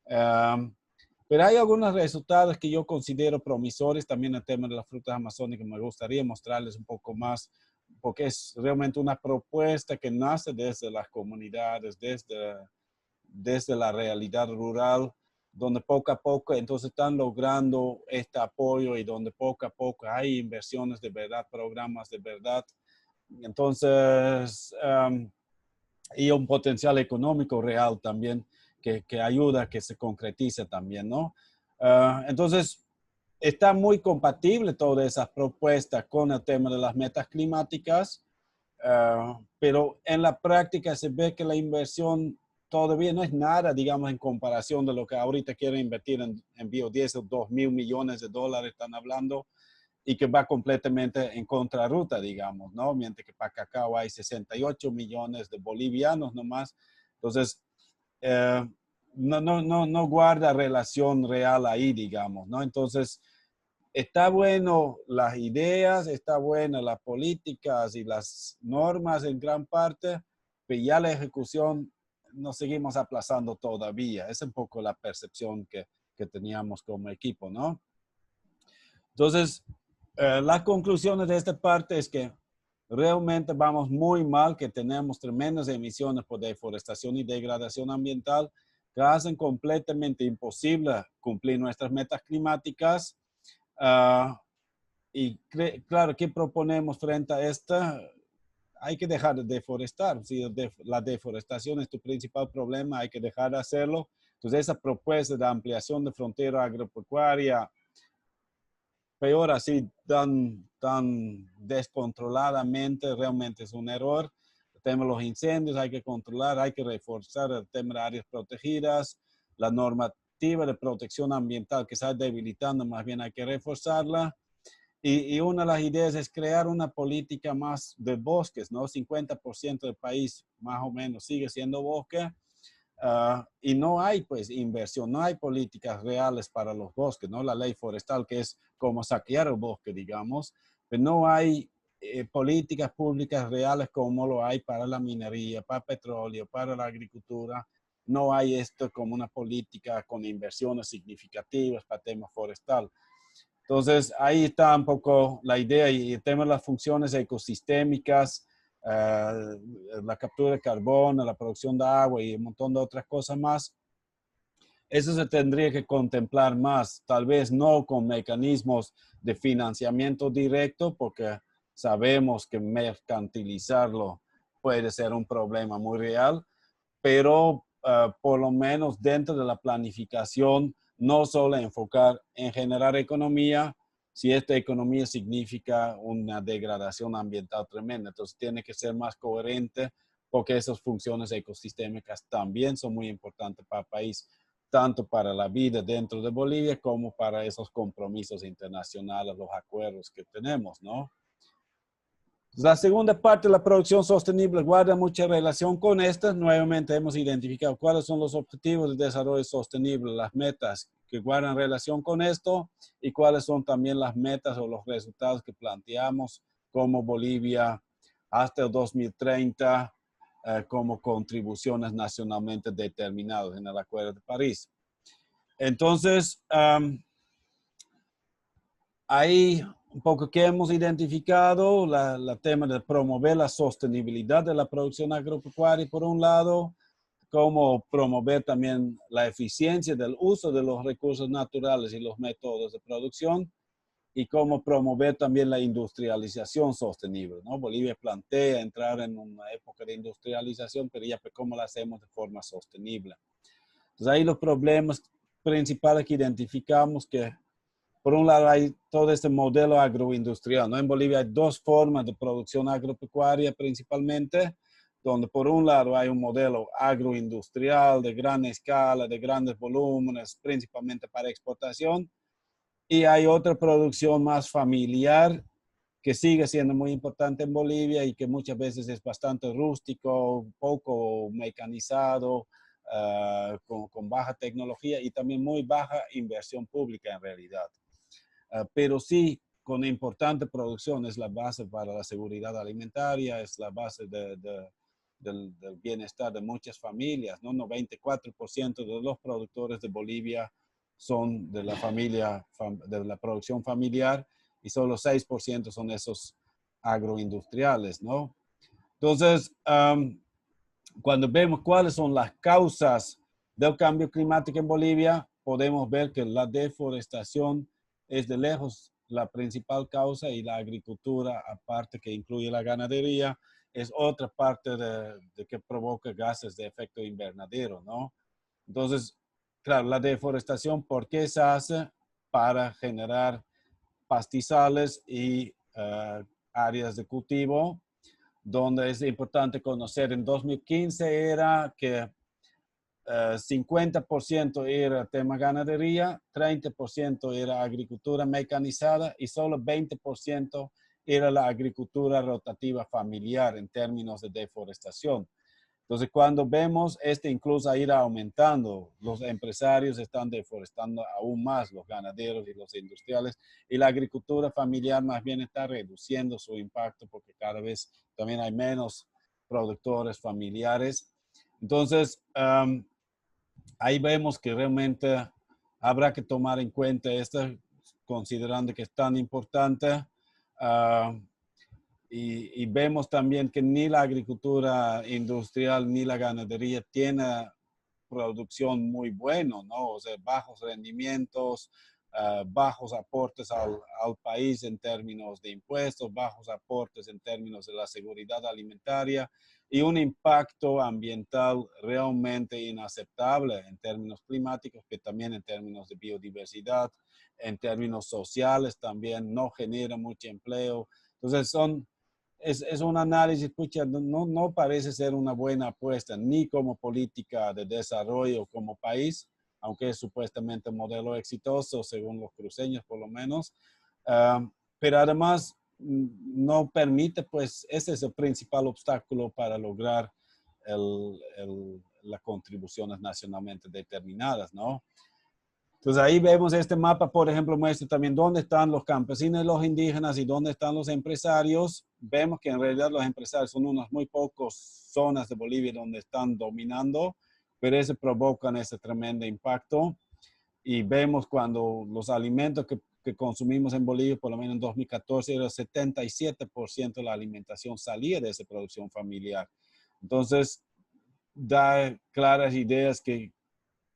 Um, pero hay algunos resultados que yo considero promisores también en el tema de las frutas amazónicas. Me gustaría mostrarles un poco más, porque es realmente una propuesta que nace desde las comunidades, desde la realidad rural, donde poco a poco entonces están logrando este apoyo y donde poco a poco hay inversiones de verdad, programas de verdad. Entonces, y un potencial económico real también que ayuda a que se concretice también, ¿no? Entonces, está muy compatible todas esas propuestas con el tema de las metas climáticas, pero en la práctica se ve que la inversión todavía no es nada, digamos, en comparación de lo que ahorita quieren invertir en biodiesel, 2.000 millones de dólares están hablando, y que va completamente en contrarruta, digamos, ¿no? Mientras que para cacao hay 68 millones de bolivianos nomás. Entonces, eh, no guarda relación real ahí, digamos, ¿no? Entonces, está bueno las ideas, está buena las políticas y las normas en gran parte, pero ya la ejecución nos seguimos aplazando todavía. Es un poco la percepción que teníamos como equipo, ¿no? Entonces, las conclusiones de esta parte es que realmente vamos muy mal, que tenemos tremendas emisiones por deforestación y degradación ambiental que hacen completamente imposible cumplir nuestras metas climáticas. Uh, y claro, ¿qué proponemos frente a esta? Hay que dejar de deforestar. Si la deforestación es tu principal problema, hay que dejar de hacerlo. Entonces, esa propuesta de ampliación de frontera agropecuaria, peor así, tan descontroladamente, realmente es un error. El tema de los incendios hay que controlar, hay que reforzar el tema de áreas protegidas, la normativa de protección ambiental que está debilitando, más bien hay que reforzarla. Y una de las ideas es crear una política más de bosques, ¿no? 50% del país más o menos sigue siendo bosque. Y no hay pues inversión, no hay políticas reales para los bosques, ¿no? La ley forestal que es como saquear el bosque, digamos, pero no hay políticas públicas reales como lo hay para la minería, para petróleo, para la agricultura. No hay esto como una política con inversiones significativas para tema forestal. Entonces, ahí está un poco la idea y el tema de las funciones ecosistémicas, la captura de carbono, la producción de agua y un montón de otras cosas más. Eso se tendría que contemplar más, tal vez no con mecanismos de financiamiento directo, porque sabemos que mercantilizarlo puede ser un problema muy real, pero por lo menos dentro de la planificación, no solo enfocar en generar economía, si esta economía significa una degradación ambiental tremenda. Entonces tiene que ser más coherente porque esas funciones ecosistémicas también son muy importantes para el país, tanto para la vida dentro de Bolivia como para esos compromisos internacionales, los acuerdos que tenemos, ¿no? La segunda parte de la producción sostenible guarda mucha relación con esta. Nuevamente hemos identificado cuáles son los objetivos de desarrollo sostenible, las metas que guardan relación con esto y cuáles son también las metas o los resultados que planteamos como Bolivia hasta el 2030 como contribuciones nacionalmente determinadas en el Acuerdo de París. Entonces, hay un poco que hemos identificado, la tema de promover la sostenibilidad de la producción agropecuaria por un lado, cómo promover también la eficiencia del uso de los recursos naturales y los métodos de producción, y cómo promover también la industrialización sostenible, ¿no? Bolivia plantea entrar en una época de industrialización, pero ya cómo la hacemos de forma sostenible. Entonces ahí los problemas principales que identificamos que por un lado hay todo este modelo agroindustrial, ¿no? En Bolivia hay dos formas de producción agropecuaria principalmente, donde por un lado hay un modelo agroindustrial de gran escala, de grandes volúmenes, principalmente para exportación, y hay otra producción más familiar que sigue siendo muy importante en Bolivia y que muchas veces es bastante rústico, poco mecanizado, con baja tecnología y también muy baja inversión pública en realidad. Pero sí, con importante producción es la base para la seguridad alimentaria, es la base del bienestar de muchas familias, ¿no? 94% de los productores de Bolivia son de la familia, de la producción familiar, y solo 6% son esos agroindustriales, ¿no? Entonces, cuando vemos cuáles son las causas del cambio climático en Bolivia, podemos ver que la deforestación es de lejos la principal causa, y la agricultura, aparte que incluye la ganadería, es otra parte de que provoca gases de efecto invernadero, ¿no? Entonces, claro, la deforestación, ¿por qué se hace? Para generar pastizales y áreas de cultivo, donde es importante conocer. En 2015 era que 50% era tema ganadería, 30% era agricultura mecanizada y solo 20% era la agricultura rotativa familiar en términos de deforestación. Entonces, cuando vemos incluso a ir aumentando, los empresarios están deforestando aún más, los ganaderos y los industriales, y la agricultura familiar más bien está reduciendo su impacto porque cada vez también hay menos productores familiares. Entonces, ahí vemos que realmente habrá que tomar en cuenta esto, considerando que es tan importante. Uh, y vemos también que ni la agricultura industrial ni la ganadería tiene producción muy buena, ¿no? O sea, bajos rendimientos, bajos aportes al país en términos de impuestos, bajos aportes en términos de la seguridad alimentaria y un impacto ambiental realmente inaceptable en términos climáticos, que también en términos de biodiversidad, en términos sociales también no genera mucho empleo. Entonces es un análisis, pucha, no parece ser una buena apuesta, ni como política de desarrollo como país, aunque es supuestamente un modelo exitoso, según los cruceños por lo menos. Pero además no permite, pues, ese es el principal obstáculo para lograr las contribuciones nacionalmente determinadas, ¿no? Entonces ahí vemos este mapa, por ejemplo, muestra también dónde están los campesinos y los indígenas y dónde están los empresarios. Vemos que en realidad los empresarios son unas muy pocas zonas de Bolivia donde están dominando, pero eso provoca ese tremendo impacto. Y vemos cuando los alimentos que consumimos en Bolivia, por lo menos en 2014, era el 77% de la alimentación salía de esa producción familiar. Entonces, da claras ideas que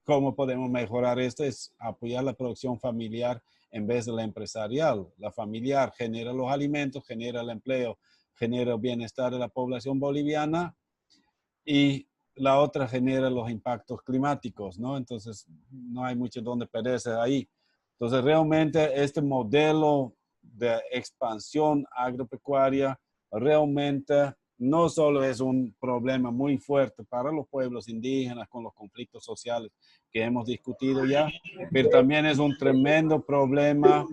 cómo podemos mejorar esto es apoyar la producción familiar en vez de la empresarial. La familiar genera los alimentos, genera el empleo, genera el bienestar de la población boliviana, y la otra genera los impactos climáticos, ¿no? Entonces, no hay mucho donde perderse ahí. Entonces, realmente este modelo de expansión agropecuaria realmente no solo es un problema muy fuerte para los pueblos indígenas con los conflictos sociales que hemos discutido ya, pero también es un tremendo problema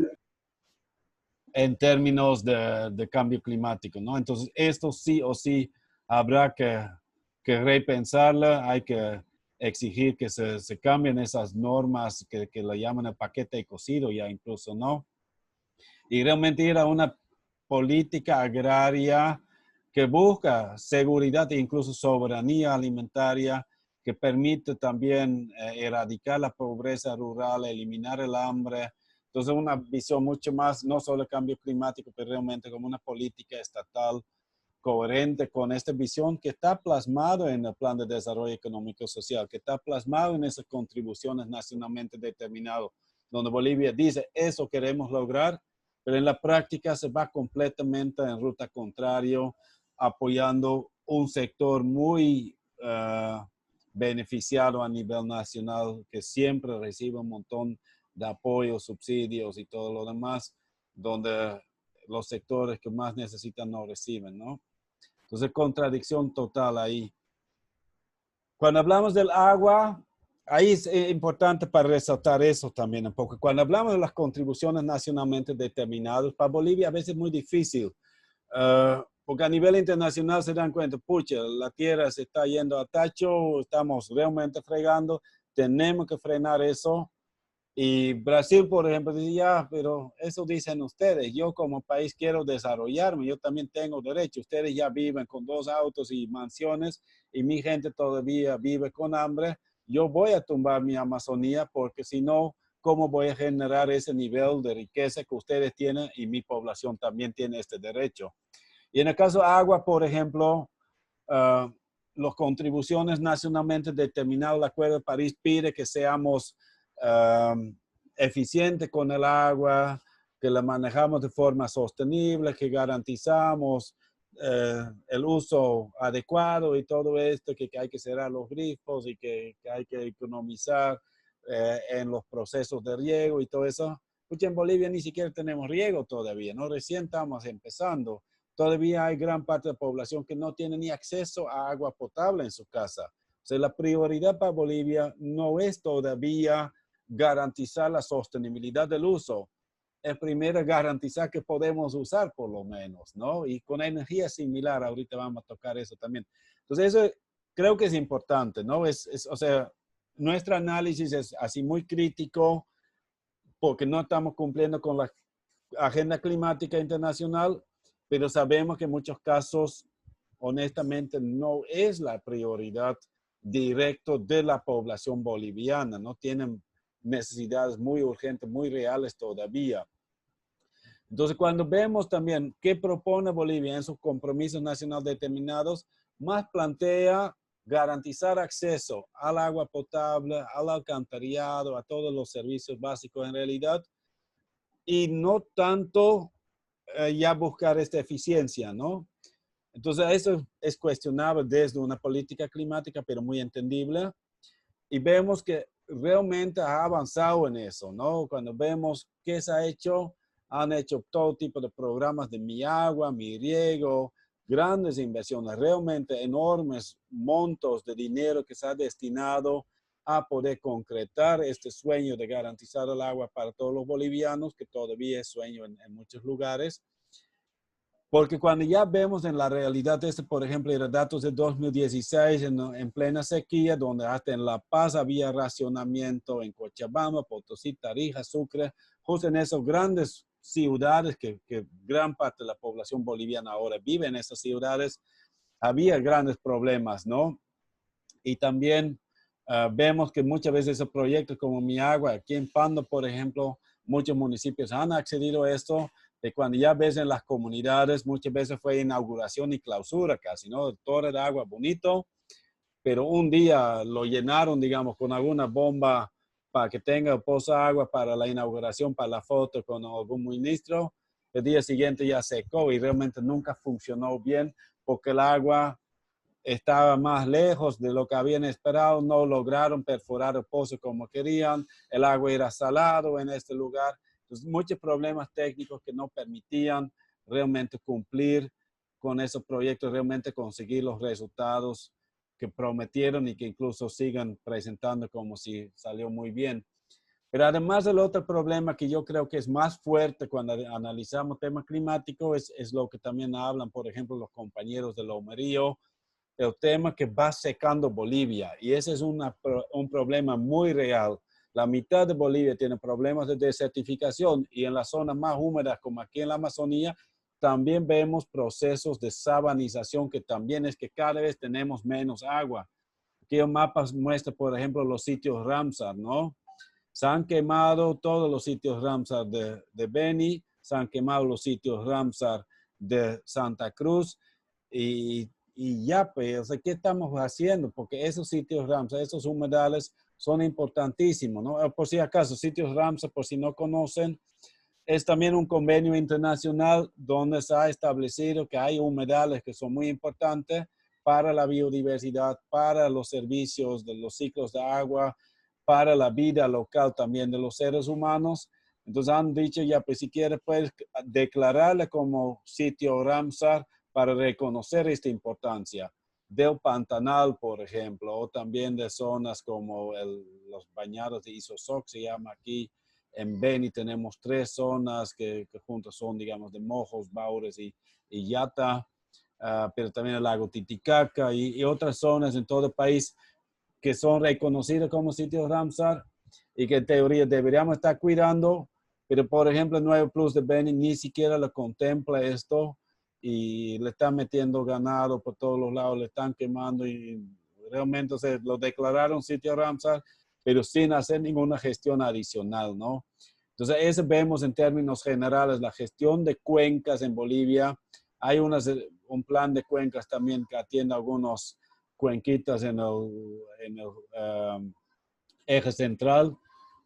en términos de cambio climático, ¿no? Entonces, esto sí o sí habrá que repensarla, hay que exigir que se cambien esas normas que le llaman el paquete ecocidio ya incluso, ¿no? Y realmente ir a una política agraria que busca seguridad e incluso soberanía alimentaria, que permite también erradicar la pobreza rural, eliminar el hambre, Entonces, una visión mucho más, no solo el cambio climático, pero realmente como una política estatal coherente con esta visión que está plasmado en el Plan de Desarrollo Económico y Social, que está plasmado en esas contribuciones nacionalmente determinadas, donde Bolivia dice, eso queremos lograr, pero en la práctica se va completamente en ruta contrario, apoyando un sector muy beneficiado a nivel nacional, que siempre recibe un montón de apoyo, subsidios y todo lo demás, donde los sectores que más necesitan no reciben, ¿no? Entonces, contradicción total ahí. Cuando hablamos del agua, ahí es importante para resaltar eso también un poco. Cuando hablamos de las contribuciones nacionalmente determinadas, para Bolivia a veces es muy difícil, porque a nivel internacional se dan cuenta, pucha, la tierra se está yendo a tacho, estamos realmente fregando, tenemos que frenar eso. Y Brasil, por ejemplo, dice, ya, pero eso dicen ustedes, yo como país quiero desarrollarme, yo también tengo derecho, ustedes ya viven con 2 autos y mansiones y mi gente todavía vive con hambre, yo voy a tumbar mi Amazonía porque si no, ¿cómo voy a generar ese nivel de riqueza que ustedes tienen y mi población también tiene este derecho? Y en el caso de agua, por ejemplo, las contribuciones nacionalmente determinadas, el Acuerdo de París pide que seamos eficientes con el agua, que la manejamos de forma sostenible, que garantizamos el uso adecuado y todo esto, que hay que cerrar los grifos y que hay que economizar en los procesos de riego y todo eso. Porque en Bolivia ni siquiera tenemos riego todavía, ¿no? Recién estamos empezando. Todavía hay gran parte de la población que no tiene ni acceso a agua potable en su casa. O sea, la prioridad para Bolivia no es todavía garantizar la sostenibilidad del uso. Es primero garantizar que podemos usar por lo menos, ¿no? Y con energía similar, ahorita vamos a tocar eso también. Entonces, eso creo que es importante, ¿no? O sea, nuestro análisis es así muy crítico porque no estamos cumpliendo con la agenda climática internacional, pero sabemos que en muchos casos, honestamente, no es la prioridad directa de la población boliviana. No tienen necesidades muy urgentes, muy reales todavía. Entonces, cuando vemos también qué propone Bolivia en sus compromisos nacionales determinados, más plantea garantizar acceso al agua potable, al alcantarillado, a todos los servicios básicos en realidad, y no tanto ya buscar esta eficiencia, ¿no? Entonces, eso es cuestionable desde una política climática, pero muy entendible. Y vemos que realmente ha avanzado en eso, ¿no? Cuando vemos qué se ha hecho, han hecho todo tipo de programas de Mi Agua, Mi Riego, grandes inversiones, realmente enormes montos de dinero que se ha destinado a poder concretar este sueño de garantizar el agua para todos los bolivianos, que todavía es sueño en muchos lugares. Porque cuando ya vemos en la realidad, por ejemplo, los datos de 2016 en plena sequía, donde hasta en La Paz había racionamiento, en Cochabamba, Potosí, Tarija, Sucre, justo en esas grandes ciudades que gran parte de la población boliviana ahora vive en esas ciudades, había grandes problemas, ¿no? Y también vemos que muchas veces esos proyectos como Mi Agua, aquí en Pando, por ejemplo, muchos municipios han accedido a esto, de cuando ya ves en las comunidades, muchas veces fue inauguración y clausura casi, ¿no? Torre de agua bonito, pero un día lo llenaron, digamos, con alguna bomba para que tenga poza agua para la inauguración, para la foto con algún ministro. El día siguiente ya secó y realmente nunca funcionó bien porque el agua estaba más lejos de lo que habían esperado, no lograron perforar el pozo como querían, el agua era salado en este lugar. Entonces, muchos problemas técnicos que no permitían realmente cumplir con esos proyectos, realmente conseguir los resultados que prometieron y que incluso sigan presentando como si salió muy bien. Pero además el otro problema que yo creo que es más fuerte cuando analizamos temas climáticos es lo que también hablan, por ejemplo, los compañeros de Lomerío, el tema que va secando Bolivia. Y ese es un problema muy real. La mitad de Bolivia tiene problemas de desertificación y en las zonas más húmedas, como aquí en la Amazonía, también vemos procesos de sabanización, que también es que cada vez tenemos menos agua. Aquí el mapa muestra, por ejemplo, los sitios Ramsar, ¿no? Se han quemado todos los sitios Ramsar de Beni, se han quemado los sitios Ramsar de Santa Cruz y ya, pues, o sea, ¿qué estamos haciendo? Porque esos sitios Ramsar, esos humedales son importantísimos, ¿no? Por si acaso, sitios Ramsar, por si no conocen, es también un convenio internacional donde se ha establecido que hay humedales que son muy importantes para la biodiversidad, para los servicios de los ciclos de agua, para la vida local también de los seres humanos. Entonces han dicho ya, pues si quieres, puedes declararle como sitio Ramsar para reconocer esta importancia del Pantanal, por ejemplo, o también de zonas como los bañados de Isosoc, se llama aquí. En Beni tenemos 3 zonas que juntas son, digamos, de Mojos, Baures y Yata, pero también el lago Titicaca y otras zonas en todo el país que son reconocidos como sitios Ramsar y que en teoría deberíamos estar cuidando, pero por ejemplo el Nuevo Plus de Beni ni siquiera lo contempla esto y le están metiendo ganado por todos los lados, le están quemando y realmente lo declararon sitio Ramsar, pero sin hacer ninguna gestión adicional, ¿no? Entonces, eso vemos en términos generales, la gestión de cuencas en Bolivia. Hay un plan de cuencas también que atiende algunos cuenquitas en el eje central,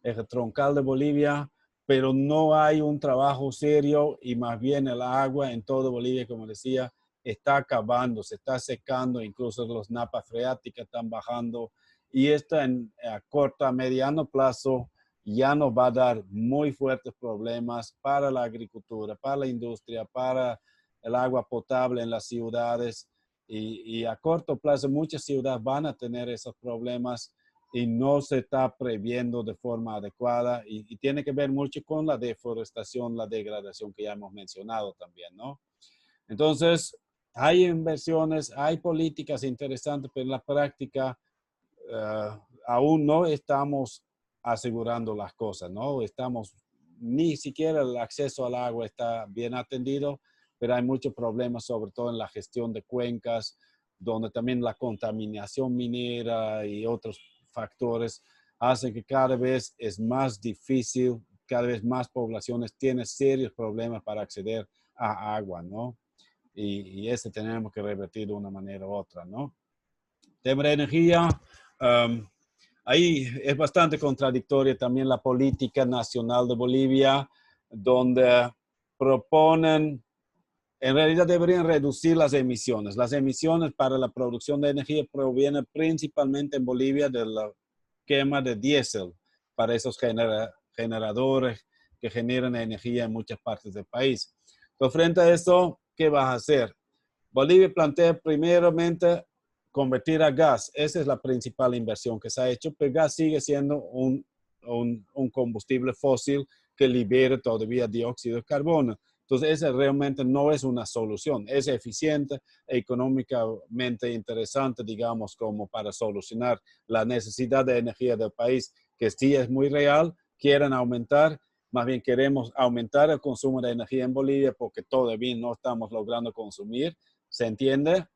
eje troncal de Bolivia, pero no hay un trabajo serio y más bien el agua en toda Bolivia, como decía, está acabando, se está secando, incluso los napas freáticas están bajando y esto a corto, a mediano plazo ya nos va a dar muy fuertes problemas para la agricultura, para la industria, para el agua potable en las ciudades y a corto plazo muchas ciudades van a tener esos problemas y no se está previendo de forma adecuada y tiene que ver mucho con la deforestación, la degradación que ya hemos mencionado también, ¿no? Entonces, hay inversiones, hay políticas interesantes, pero en la práctica aún no estamos asegurando las cosas, ¿no? Ni siquiera el acceso al agua está bien atendido, pero hay muchos problemas, sobre todo en la gestión de cuencas, donde también la contaminación minera y otros factores hacen que cada vez es más difícil, cada vez más poblaciones tienen serios problemas para acceder a agua, ¿no? Y ese tenemos que revertir de una manera u otra, ¿no? Tema de energía, ahí es bastante contradictoria también la política nacional de Bolivia, donde proponen, en realidad deberían reducir las emisiones. Las emisiones para la producción de energía provienen principalmente en Bolivia de la quema de diésel para esos generadores que generan energía en muchas partes del país. Entonces, frente a esto, ¿qué vas a hacer? Bolivia plantea primeramente convertir a gas. Esa es la principal inversión que se ha hecho, pero gas sigue siendo un combustible fósil que libera todavía dióxido de carbono. Entonces, esa realmente no es una solución. Es eficiente, económicamente interesante, digamos, como para solucionar la necesidad de energía del país, que sí es muy real, quieren aumentar. Más bien queremos aumentar el consumo de energía en Bolivia porque todavía no estamos logrando consumir, ¿se entiende?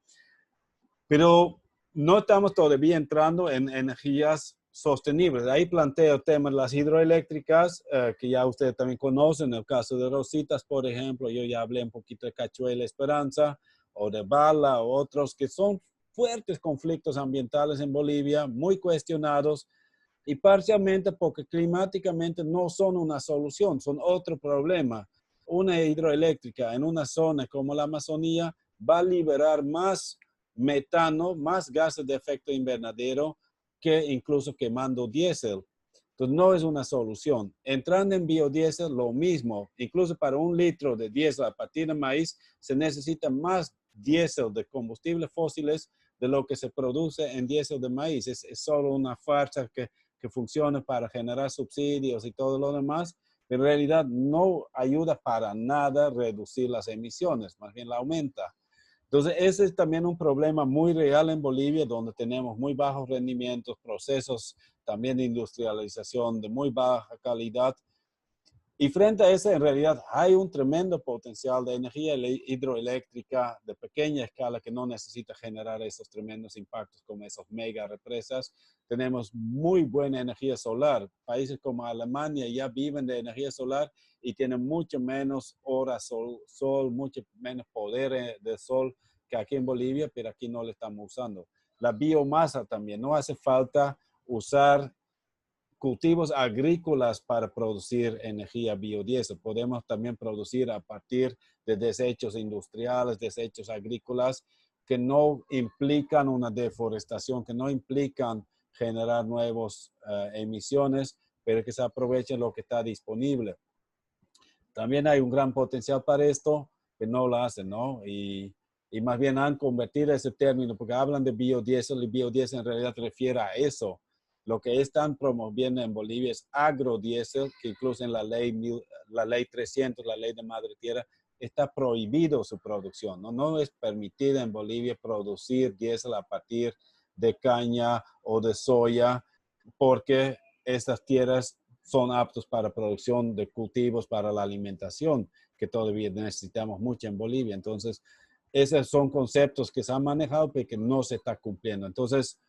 Pero no estamos todavía entrando en energías sostenibles. Ahí planteo el tema de las hidroeléctricas, que ya ustedes también conocen, el caso de Rositas, por ejemplo, yo ya hablé un poquito de Cachuela Esperanza, o de Bala, o otros que son fuertes conflictos ambientales en Bolivia, muy cuestionados, y parcialmente porque climáticamente no son una solución, son otro problema. Una hidroeléctrica en una zona como la Amazonía va a liberar más metano, más gases de efecto invernadero que incluso quemando diésel. Entonces no es una solución. Entrando en biodiesel, lo mismo. Incluso para 1 litro de diésel a partir de maíz se necesita más diésel de combustibles fósiles de lo que se produce en diésel de maíz. Es solo una farsa que funciona para generar subsidios y todo lo demás, pero en realidad no ayuda para nada a reducir las emisiones, más bien la aumenta. Entonces, ese es también un problema muy real en Bolivia, donde tenemos muy bajos rendimientos, procesos también de industrialización de muy baja calidad Y frente a eso, en realidad, hay un tremendo potencial de energía hidroeléctrica de pequeña escala que no necesita generar esos tremendos impactos como esas mega represas. Tenemos muy buena energía solar. Países como Alemania ya viven de energía solar y tienen mucho menos horas sol, mucho menos poder de sol que aquí en Bolivia, pero aquí no lo estamos usando. La biomasa también, no hace falta usar cultivos agrícolas para producir energía biodiesel. Podemos también producir a partir de desechos industriales, desechos agrícolas que no implican una deforestación, que no implican generar nuevas emisiones, pero que se aproveche lo que está disponible. También hay un gran potencial para esto, que no lo hacen, ¿no? Y más bien han convertido ese término, porque hablan de biodiesel y biodiesel en realidad refiere a eso. Lo que están promoviendo en Bolivia es agrodiesel, que incluso en la ley 300, la ley de madre tierra, está prohibido su producción, ¿no? No es permitido en Bolivia producir diésel a partir de caña o de soya, porque estas tierras son aptos para producción de cultivos para la alimentación, que todavía necesitamos mucho en Bolivia. Entonces, esos son conceptos que se han manejado, pero que no se está cumpliendo. Entonces,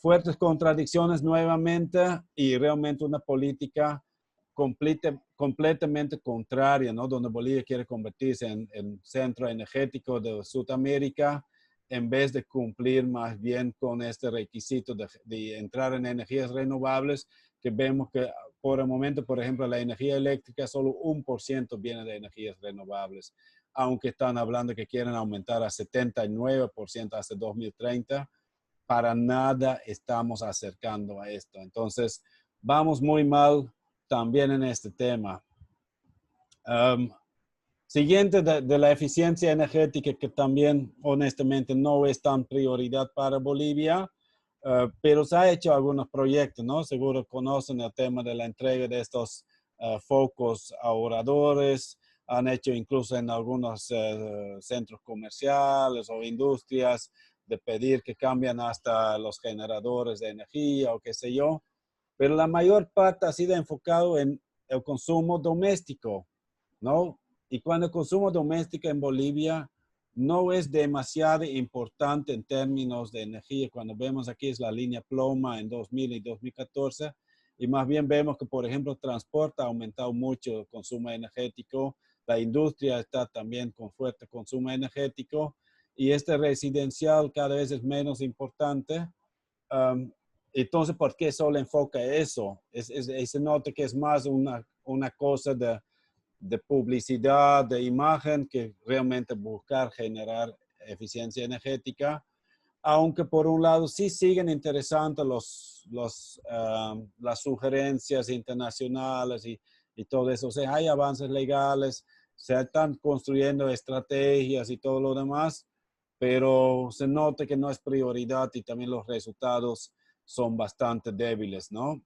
fuertes contradicciones nuevamente y realmente una política completamente contraria, ¿no? Donde Bolivia quiere convertirse en centro energético de Sudamérica, en vez de cumplir más bien con este requisito de entrar en energías renovables, que vemos que por el momento, por ejemplo, la energía eléctrica, solo 1% viene de energías renovables, aunque están hablando que quieren aumentar a 79% hasta 2030, para nada estamos acercando a esto. Entonces, vamos muy mal también en este tema. Siguiente de la eficiencia energética, que también honestamente no es tan prioridad para Bolivia, pero se ha hecho algunos proyectos, ¿no? Seguro conocen el tema de la entrega de estos focos ahorradores, han hecho incluso en algunos centros comerciales o industrias de pedir que cambien hasta los generadores de energía o qué sé yo, pero la mayor parte ha sido enfocado en el consumo doméstico, ¿no? Y cuando el consumo doméstico en Bolivia no es demasiado importante en términos de energía, cuando vemos aquí es la línea Ploma en 2000 y 2014, y más bien vemos que, por ejemplo, el transporte ha aumentado mucho el consumo energético, la industria está también con fuerte consumo energético, y este residencial cada vez es menos importante. Entonces, ¿por qué solo enfoca eso? Se nota que es más una cosa de publicidad, de imagen, que realmente buscar generar eficiencia energética, aunque por un lado sí siguen interesantes las sugerencias internacionales y todo eso. O sea, hay avances legales, se están construyendo estrategias y todo lo demás, pero se nota que no es prioridad y también los resultados son bastante débiles, ¿no?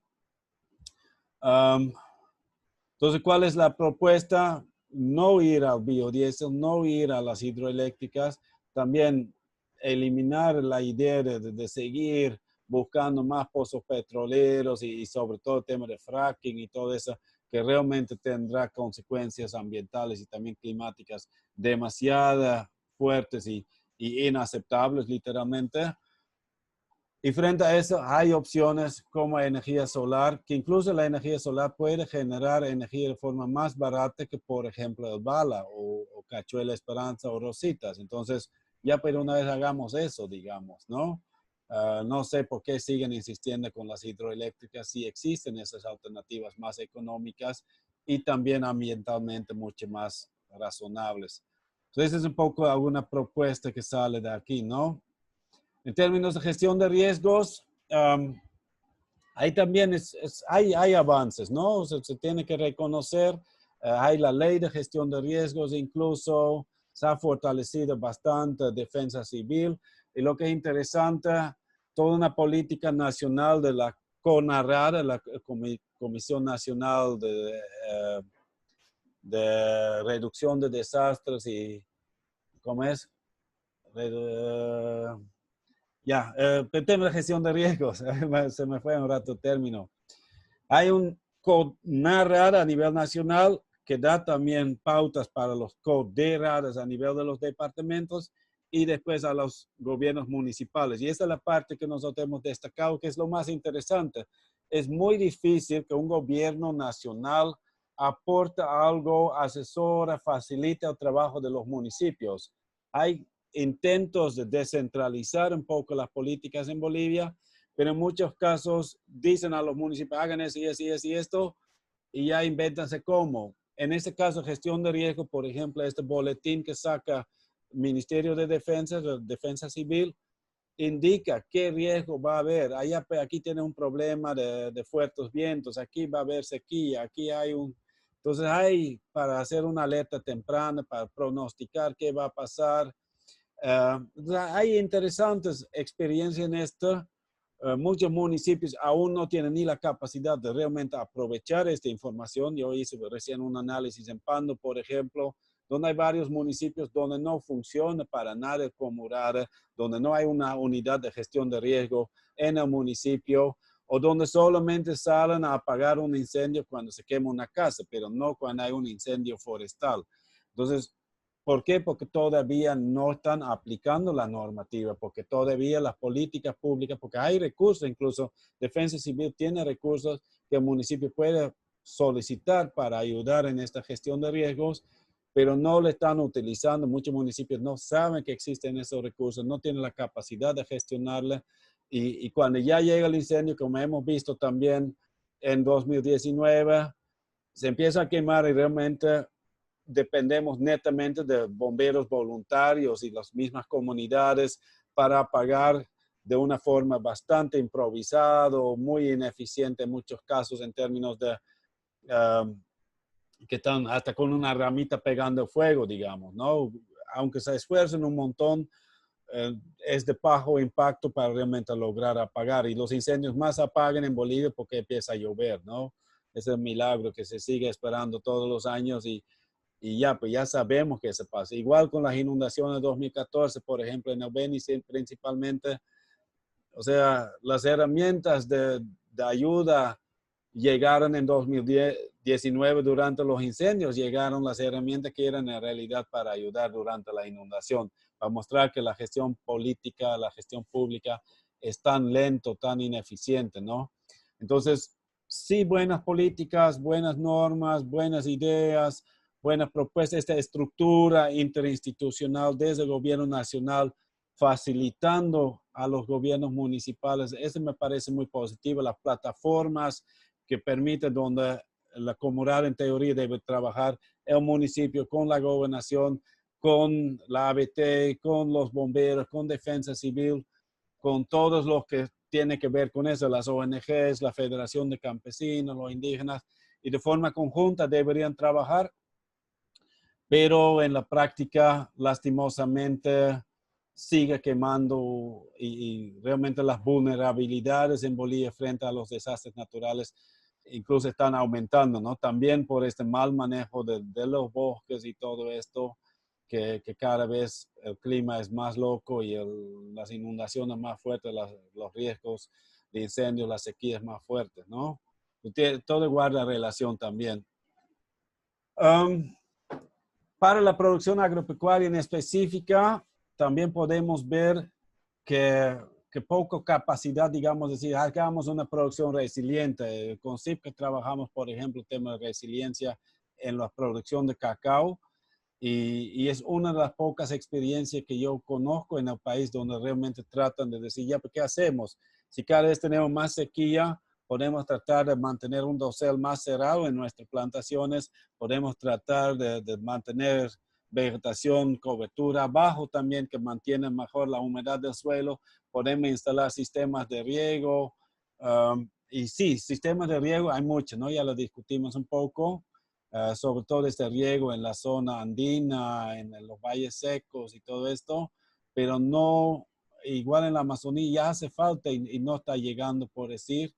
Entonces, ¿cuál es la propuesta? No ir al biodiesel, no ir a las hidroeléctricas, también eliminar la idea de seguir buscando más pozos petroleros y sobre todo el tema de fracking y todo eso, que realmente tendrá consecuencias ambientales y también climáticas demasiado fuertes y inaceptables literalmente. Y frente a eso hay opciones como energía solar, que incluso la energía solar puede generar energía de forma más barata que, por ejemplo, el Bala o Cachuela Esperanza o Rositas. Entonces, ya pero una vez hagamos eso, digamos, ¿no? No sé por qué siguen insistiendo con las hidroeléctricas si existen esas alternativas más económicas y también ambientalmente mucho más razonables. Entonces, es un poco alguna propuesta que sale de aquí, ¿no? En términos de gestión de riesgos, ahí también hay avances, ¿no? Se tiene que reconocer, hay la ley de gestión de riesgos, incluso se ha fortalecido bastante defensa civil. Y lo que es interesante, toda una política nacional de la CONARAD, la Comisión Nacional de Reducción de Desastres y, ¿cómo es? El tema de gestión de riesgos, se me fue un rato el término. Hay un CONARAD a nivel nacional, que da también pautas para los CODERAD a nivel de los departamentos y después a los gobiernos municipales. Y esa es la parte que nosotros hemos destacado, que es lo más interesante. Es muy difícil que un gobierno nacional aporte algo, asesora, facilita el trabajo de los municipios. Hay intentos de descentralizar un poco las políticas en Bolivia, pero en muchos casos dicen a los municipios, hagan eso y eso y eso y esto, y ya invéntanse cómo. En este caso, gestión de riesgo, por ejemplo, este boletín que saca Ministerio de Defensa Civil, indica qué riesgo va a haber. Allá, aquí tiene un problema de fuertes vientos, aquí va a haber sequía, aquí hay un... Entonces hay para hacer una alerta temprana, para pronosticar qué va a pasar. Hay interesantes experiencias en esto. Muchos municipios aún no tienen ni la capacidad de realmente aprovechar esta información. Yo hice recién un análisis en Pando, por ejemplo, donde hay varios municipios donde no funciona para nada el Comurare, donde no hay una unidad de gestión de riesgo en el municipio, o donde solamente salen a apagar un incendio cuando se quema una casa, pero no cuando hay un incendio forestal. Entonces, ¿por qué? Porque todavía no están aplicando la normativa, porque todavía las políticas públicas, porque hay recursos, incluso Defensa Civil tiene recursos que el municipio puede solicitar para ayudar en esta gestión de riesgos, pero no le están utilizando. Muchos municipios no saben que existen esos recursos, no tienen la capacidad de gestionarla. Y cuando ya llega el incendio, como hemos visto también en 2019, se empieza a quemar y realmente dependemos netamente de bomberos voluntarios y las mismas comunidades para apagar de una forma bastante improvisada, muy ineficiente en muchos casos en términos de que están hasta con una ramita pegando fuego, digamos, ¿no? Aunque se esfuercen un montón, es de bajo impacto para realmente lograr apagar. Y los incendios más apagan en Bolivia porque empieza a llover, ¿no? Es el milagro que se sigue esperando todos los años y ya, pues ya sabemos que se pasa. Igual con las inundaciones de 2014, por ejemplo, en el Beni principalmente, o sea, las herramientas de ayuda llegaron en 2019 durante los incendios, llegaron las herramientas que eran en realidad para ayudar durante la inundación, para mostrar que la gestión política, la gestión pública es tan lento, tan ineficiente, ¿no? Entonces, sí, buenas políticas, buenas normas, buenas ideas, buenas propuestas, esta estructura interinstitucional desde el gobierno nacional facilitando a los gobiernos municipales. Eso me parece muy positivo. Las plataformas que permiten donde la comunidad en teoría debe trabajar el municipio con la gobernación, con la ABT, con los bomberos, con Defensa Civil, con todos los que tienen que ver con eso, las ONGs, la Federación de Campesinos, los indígenas, y de forma conjunta deberían trabajar, pero en la práctica, lastimosamente, sigue quemando y realmente las vulnerabilidades en Bolivia frente a los desastres naturales incluso están aumentando, ¿no? También por este mal manejo de los bosques y todo esto, que cada vez el clima es más loco y las inundaciones más fuertes, los riesgos de incendios, las sequías más fuertes, ¿no? Todo guarda relación también. Para la producción agropecuaria en específica, también podemos ver que poca capacidad, digamos, decir, hagamos una producción resiliente. Con CIP que trabajamos, por ejemplo, el tema de resiliencia en la producción de cacao y es una de las pocas experiencias que yo conozco en el país donde realmente tratan de decir, ya, ¿qué hacemos? Si cada vez tenemos más sequía, podemos tratar de mantener un dosel más cerrado en nuestras plantaciones, podemos tratar de mantener vegetación, cobertura bajo también que mantiene mejor la humedad del suelo, podemos instalar sistemas de riego, y sí, sistemas de riego hay muchos, ¿no? Ya lo discutimos un poco, sobre todo este riego en la zona andina, en los valles secos y todo esto, pero no, igual en la Amazonía ya hace falta y no está llegando, por decir,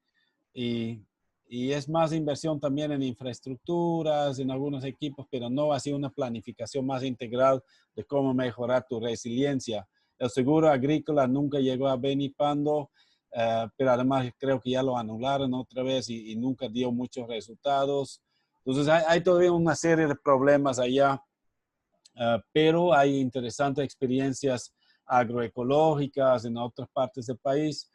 y, y es más inversión también en infraestructuras, en algunos equipos, pero no ha sido una planificación más integral de cómo mejorar tu resiliencia. El seguro agrícola nunca llegó a Beni Pando pero además creo que ya lo anularon otra vez y nunca dio muchos resultados. Entonces hay todavía una serie de problemas allá, pero hay interesantes experiencias agroecológicas en otras partes del país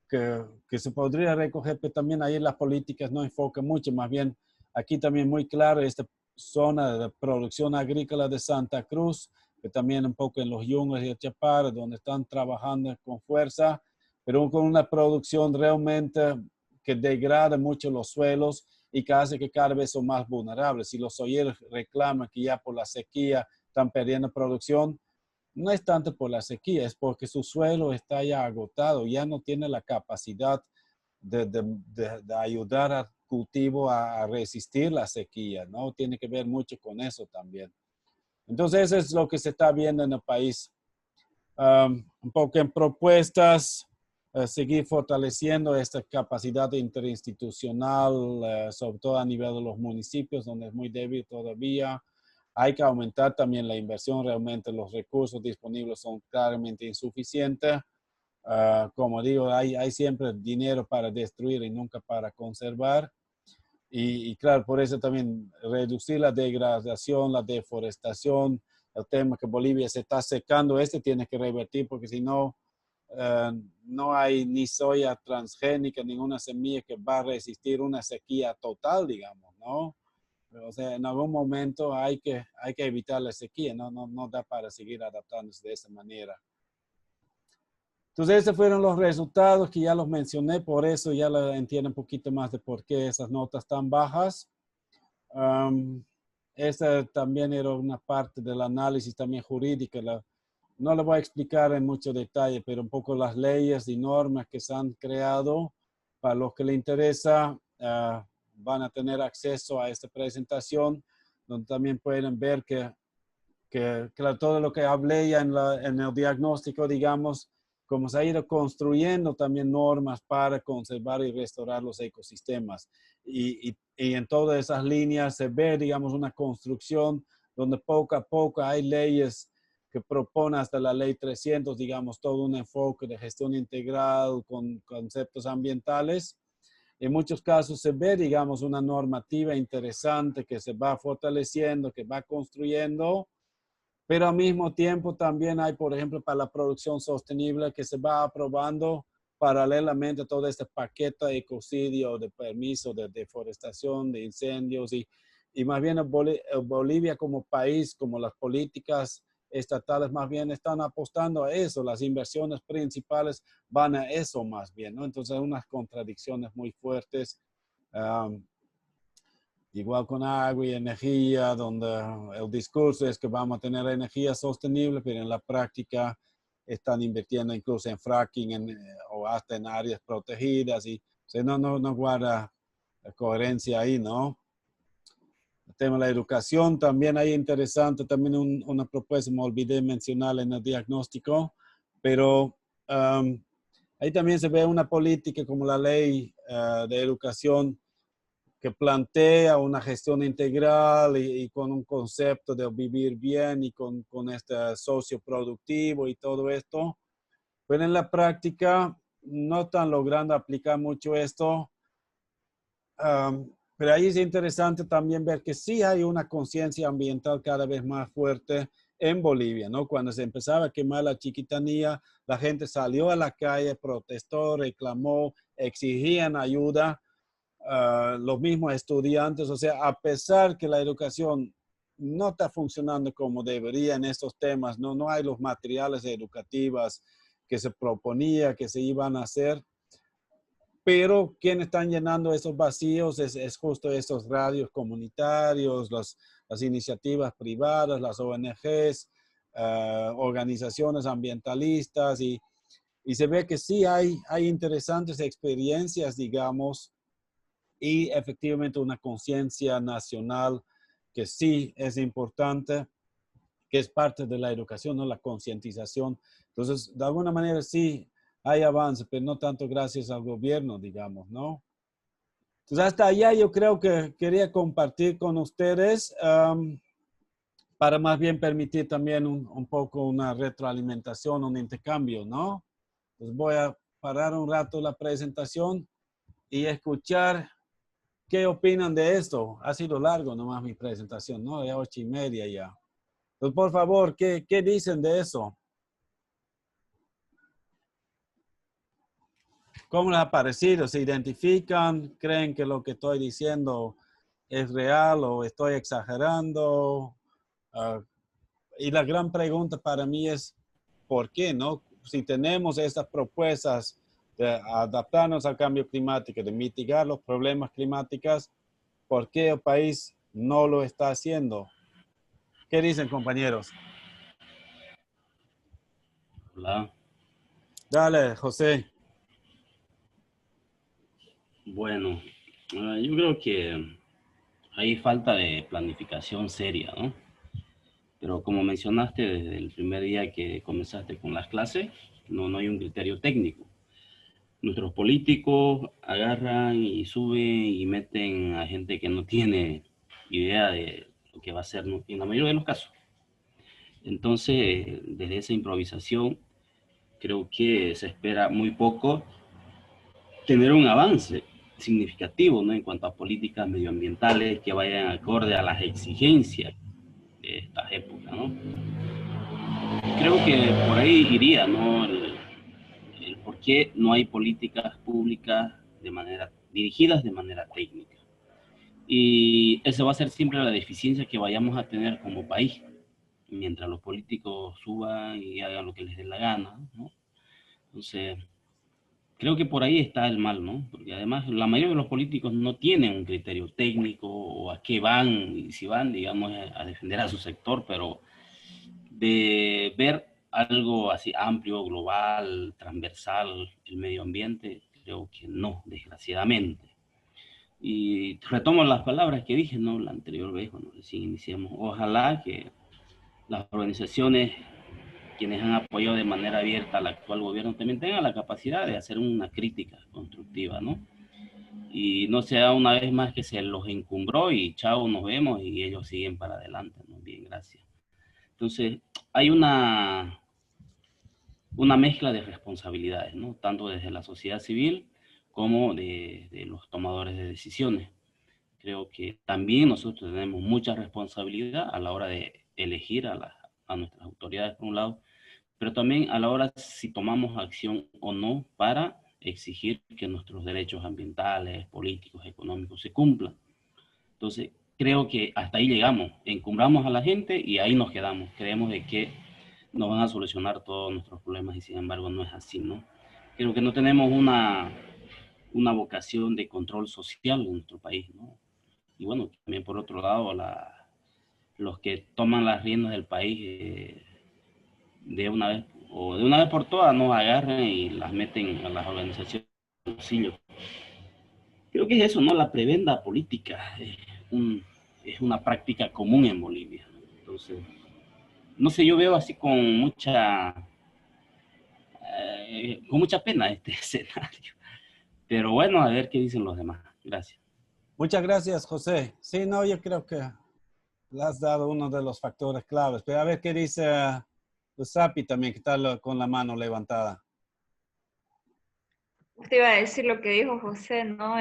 que se podría recoger, pero también ahí las políticas no enfocan mucho, más bien aquí también muy claro esta zona de producción agrícola de Santa Cruz, que también un poco en los Yungas y Chapare, donde están trabajando con fuerza, pero con una producción realmente que degrada mucho los suelos y que hace que cada vez son más vulnerables. Si los soyeros reclaman que ya por la sequía están perdiendo producción, no es tanto por la sequía, es porque su suelo está ya agotado, ya no tiene la capacidad de ayudar al cultivo a resistir la sequía, ¿no? Tiene que ver mucho con eso también. Entonces, eso es lo que se está viendo en el país. Un poco en propuestas, seguir fortaleciendo esta capacidad interinstitucional, sobre todo a nivel de los municipios, donde es muy débil todavía. Hay que aumentar también la inversión, realmente los recursos disponibles son claramente insuficientes. Como digo, hay siempre dinero para destruir y nunca para conservar. Y claro, por eso también reducir la degradación, la deforestación, el tema que Bolivia se está secando, tiene que revertir porque si no, no hay ni soya transgénica, ninguna semilla que va a resistir una sequía total, digamos, ¿no? O sea, en algún momento hay que evitar la sequía, no da para seguir adaptándose de esa manera. Entonces, esos fueron los resultados que ya los mencioné, por eso ya entienden un poquito más de por qué esas notas tan bajas. Esa también era una parte del análisis también jurídica. No le voy a explicar en mucho detalle, pero un poco las leyes y normas que se han creado. Para los que les interesa, van a tener acceso a esta presentación, donde también pueden ver que claro, todo lo que hablé ya en el diagnóstico, digamos, como se ha ido construyendo también normas para conservar y restaurar los ecosistemas. Y en todas esas líneas se ve, digamos, una construcción donde poco a poco hay leyes que propone hasta la ley 300, digamos, todo un enfoque de gestión integral con conceptos ambientales. En muchos casos se ve, digamos, una normativa interesante que se va fortaleciendo, que va construyendo, pero al mismo tiempo también hay, por ejemplo, para la producción sostenible que se va aprobando paralelamente a todo este paquete de ecocidio, de permiso, de deforestación, de incendios y más bien Bolivia como país, como las políticas estatales más bien están apostando a eso, las inversiones principales van a eso más bien, ¿no? Entonces hay unas contradicciones muy fuertes. Igual con agua y energía, donde el discurso es que vamos a tener energía sostenible, pero en la práctica están invirtiendo incluso en fracking o hasta en áreas protegidas y o sea, no guarda coherencia ahí, ¿no? El tema de la educación también hay interesante, también una propuesta, me olvidé mencionar en el diagnóstico, pero ahí también se ve una política como la ley de educación que plantea una gestión integral y con un concepto de vivir bien y con este socio productivo y todo esto. Pero en la práctica no están logrando aplicar mucho esto. Pero ahí es interesante también ver que sí hay una conciencia ambiental cada vez más fuerte en Bolivia, ¿no? Cuando se empezaba a quemar la Chiquitanía, la gente salió a la calle, protestó, reclamó, exigían ayuda. Los mismos estudiantes, o sea, a pesar que la educación no está funcionando como debería en estos temas, no hay los materiales educativos que se proponía, que se iban a hacer, pero quienes están llenando esos vacíos es justo esos radios comunitarios, las iniciativas privadas, las ONGs, organizaciones ambientalistas y se ve que sí hay interesantes experiencias, digamos, y efectivamente una conciencia nacional que sí es importante, que es parte de la educación, ¿no? La concientización. Entonces, de alguna manera sí hay avance, pero no tanto gracias al gobierno, digamos, ¿no? Entonces, hasta allá yo creo que quería compartir con ustedes para más bien permitir también un poco una retroalimentación, un intercambio, ¿no? Entonces voy a parar un rato la presentación y escuchar qué opinan de esto. Ha sido largo nomás mi presentación, ¿no? Ya 8:30 ya. Entonces, por favor, ¿qué dicen de eso? ¿Cómo les ha parecido? ¿Se identifican? ¿Creen que lo que estoy diciendo es real o estoy exagerando? Ah, y la gran pregunta para mí es, ¿por qué no? Si tenemos estas propuestas de adaptarnos al cambio climático, de mitigar los problemas climáticos, ¿por qué el país no lo está haciendo? ¿Qué dicen, compañeros? Hola. Dale, José. Bueno, yo creo que hay falta de planificación seria, ¿no? Pero como mencionaste desde el primer día que comenzaste con las clases, no hay un criterio técnico. Nuestros políticos agarran y suben y meten a gente que no tiene idea de lo que va a ser en la mayoría de los casos. Entonces, desde esa improvisación, creo que se espera muy poco tener un avance significativo, ¿no? En cuanto a políticas medioambientales que vayan acorde a las exigencias de estas épocas, ¿no? Creo que por ahí iría, ¿no? El por qué no hay políticas públicas dirigidas de manera técnica. Y esa va a ser siempre la deficiencia que vayamos a tener como país, mientras los políticos suban y hagan lo que les dé la gana, ¿no? Entonces, creo que por ahí está el mal, ¿no? Porque además la mayoría de los políticos no tienen un criterio técnico o a qué van, y si van, digamos, a defender a su sector, pero de ver algo así amplio, global, transversal, el medio ambiente, creo que no, desgraciadamente. Y retomo las palabras que dije, ¿no? La anterior vez, cuando recién iniciamos. Ojalá que las organizaciones, quienes han apoyado de manera abierta al actual gobierno, también tengan la capacidad de hacer una crítica constructiva, ¿no? Y no sea una vez más que se los encumbró y chao, nos vemos y ellos siguen para adelante, ¿no? Bien, gracias. Entonces, hay una mezcla de responsabilidades, ¿no? Tanto desde la sociedad civil como de los tomadores de decisiones. Creo que también nosotros tenemos mucha responsabilidad a la hora de elegir a nuestras autoridades, por un lado, pero también a la hora si tomamos acción o no para exigir que nuestros derechos ambientales, políticos, económicos se cumplan. Entonces, creo que hasta ahí llegamos, encumbramos a la gente y ahí nos quedamos. Creemos de que nos van a solucionar todos nuestros problemas y sin embargo no es así, ¿no? Creo que no tenemos una vocación de control social en nuestro país, ¿no? Y bueno, también por otro lado, los que toman las riendas del país de una vez o de una vez por todas nos agarran y las meten a las organizaciones de bolsillo. Creo que es eso, ¿no? La prebenda política es una práctica común en Bolivia. Entonces, no sé, yo veo así con mucha pena este escenario. Pero bueno, a ver qué dicen los demás. Gracias. Muchas gracias, José. Sí, no, yo creo que le has dado uno de los factores claves. Pero a ver qué dice Usapi también, que está con la mano levantada. Te iba a decir lo que dijo José, ¿no?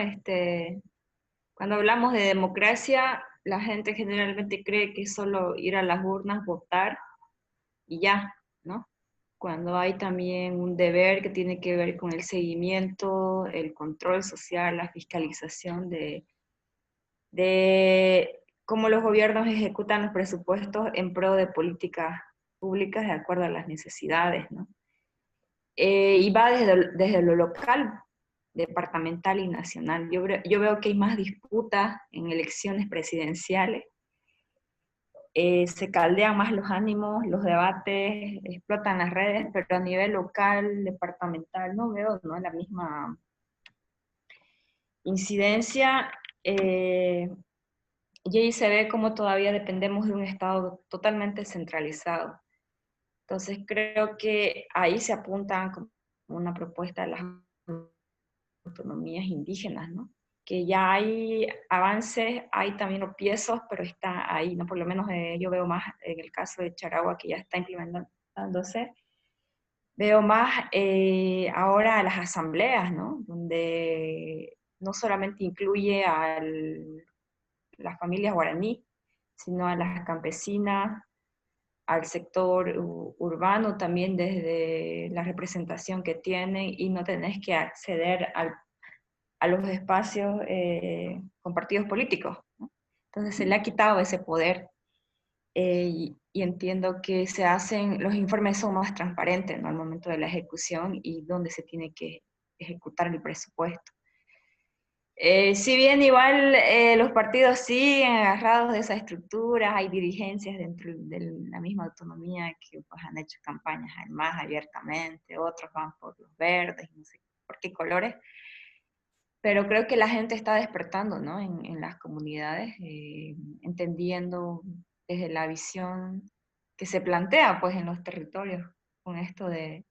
Cuando hablamos de democracia, la gente generalmente cree que es solo ir a las urnas, votar y ya, ¿no? Cuando hay también un deber que tiene que ver con el seguimiento, el control social, la fiscalización de cómo los gobiernos ejecutan los presupuestos en pro de políticas públicas de acuerdo a las necesidades, ¿no? Y va desde lo local, departamental y nacional. Yo veo que hay más disputas en elecciones presidenciales, se caldean más los ánimos, los debates, explotan las redes, pero a nivel local, departamental, no veo, ¿no?, la misma incidencia. Y ahí se ve cómo todavía dependemos de un Estado totalmente centralizado. Entonces creo que ahí se apunta como una propuesta de las autonomías indígenas, ¿no? Que ya hay avances, hay también tropiezos, pero está ahí, ¿no? Por lo menos yo veo más en el caso de Charagua, que ya está implementándose, Veo más ahora las asambleas, ¿no? Donde no solamente incluye a las familias guaraní, sino a las campesinas, al sector urbano también desde la representación que tienen y no tenés que acceder a los espacios con partidos políticos, ¿no? Entonces se le ha quitado ese poder y entiendo que se hacen, los informes son más transparentes, ¿no? Al momento de la ejecución y dónde se tiene que ejecutar el presupuesto. Si bien igual los partidos siguen agarrados de esa estructura, hay dirigencias dentro de la misma autonomía que pues, han hecho campañas más abiertamente, otros van por los verdes, no sé por qué colores, pero creo que la gente está despertando, ¿no? En las comunidades, entendiendo desde la visión que se plantea pues en los territorios con esto de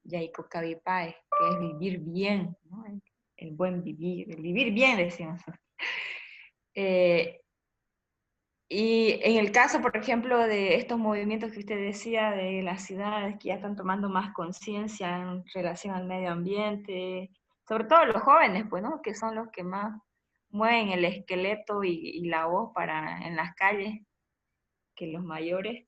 Yaiko Cabipae, que es vivir bien, ¿no? El buen vivir, el vivir bien, decimos. Y en el caso, por ejemplo, de estos movimientos que usted decía de las ciudades que ya están tomando más conciencia en relación al medio ambiente, sobre todo los jóvenes, pues, ¿no? Que son los que más mueven el esqueleto y la voz para, en las calles que los mayores.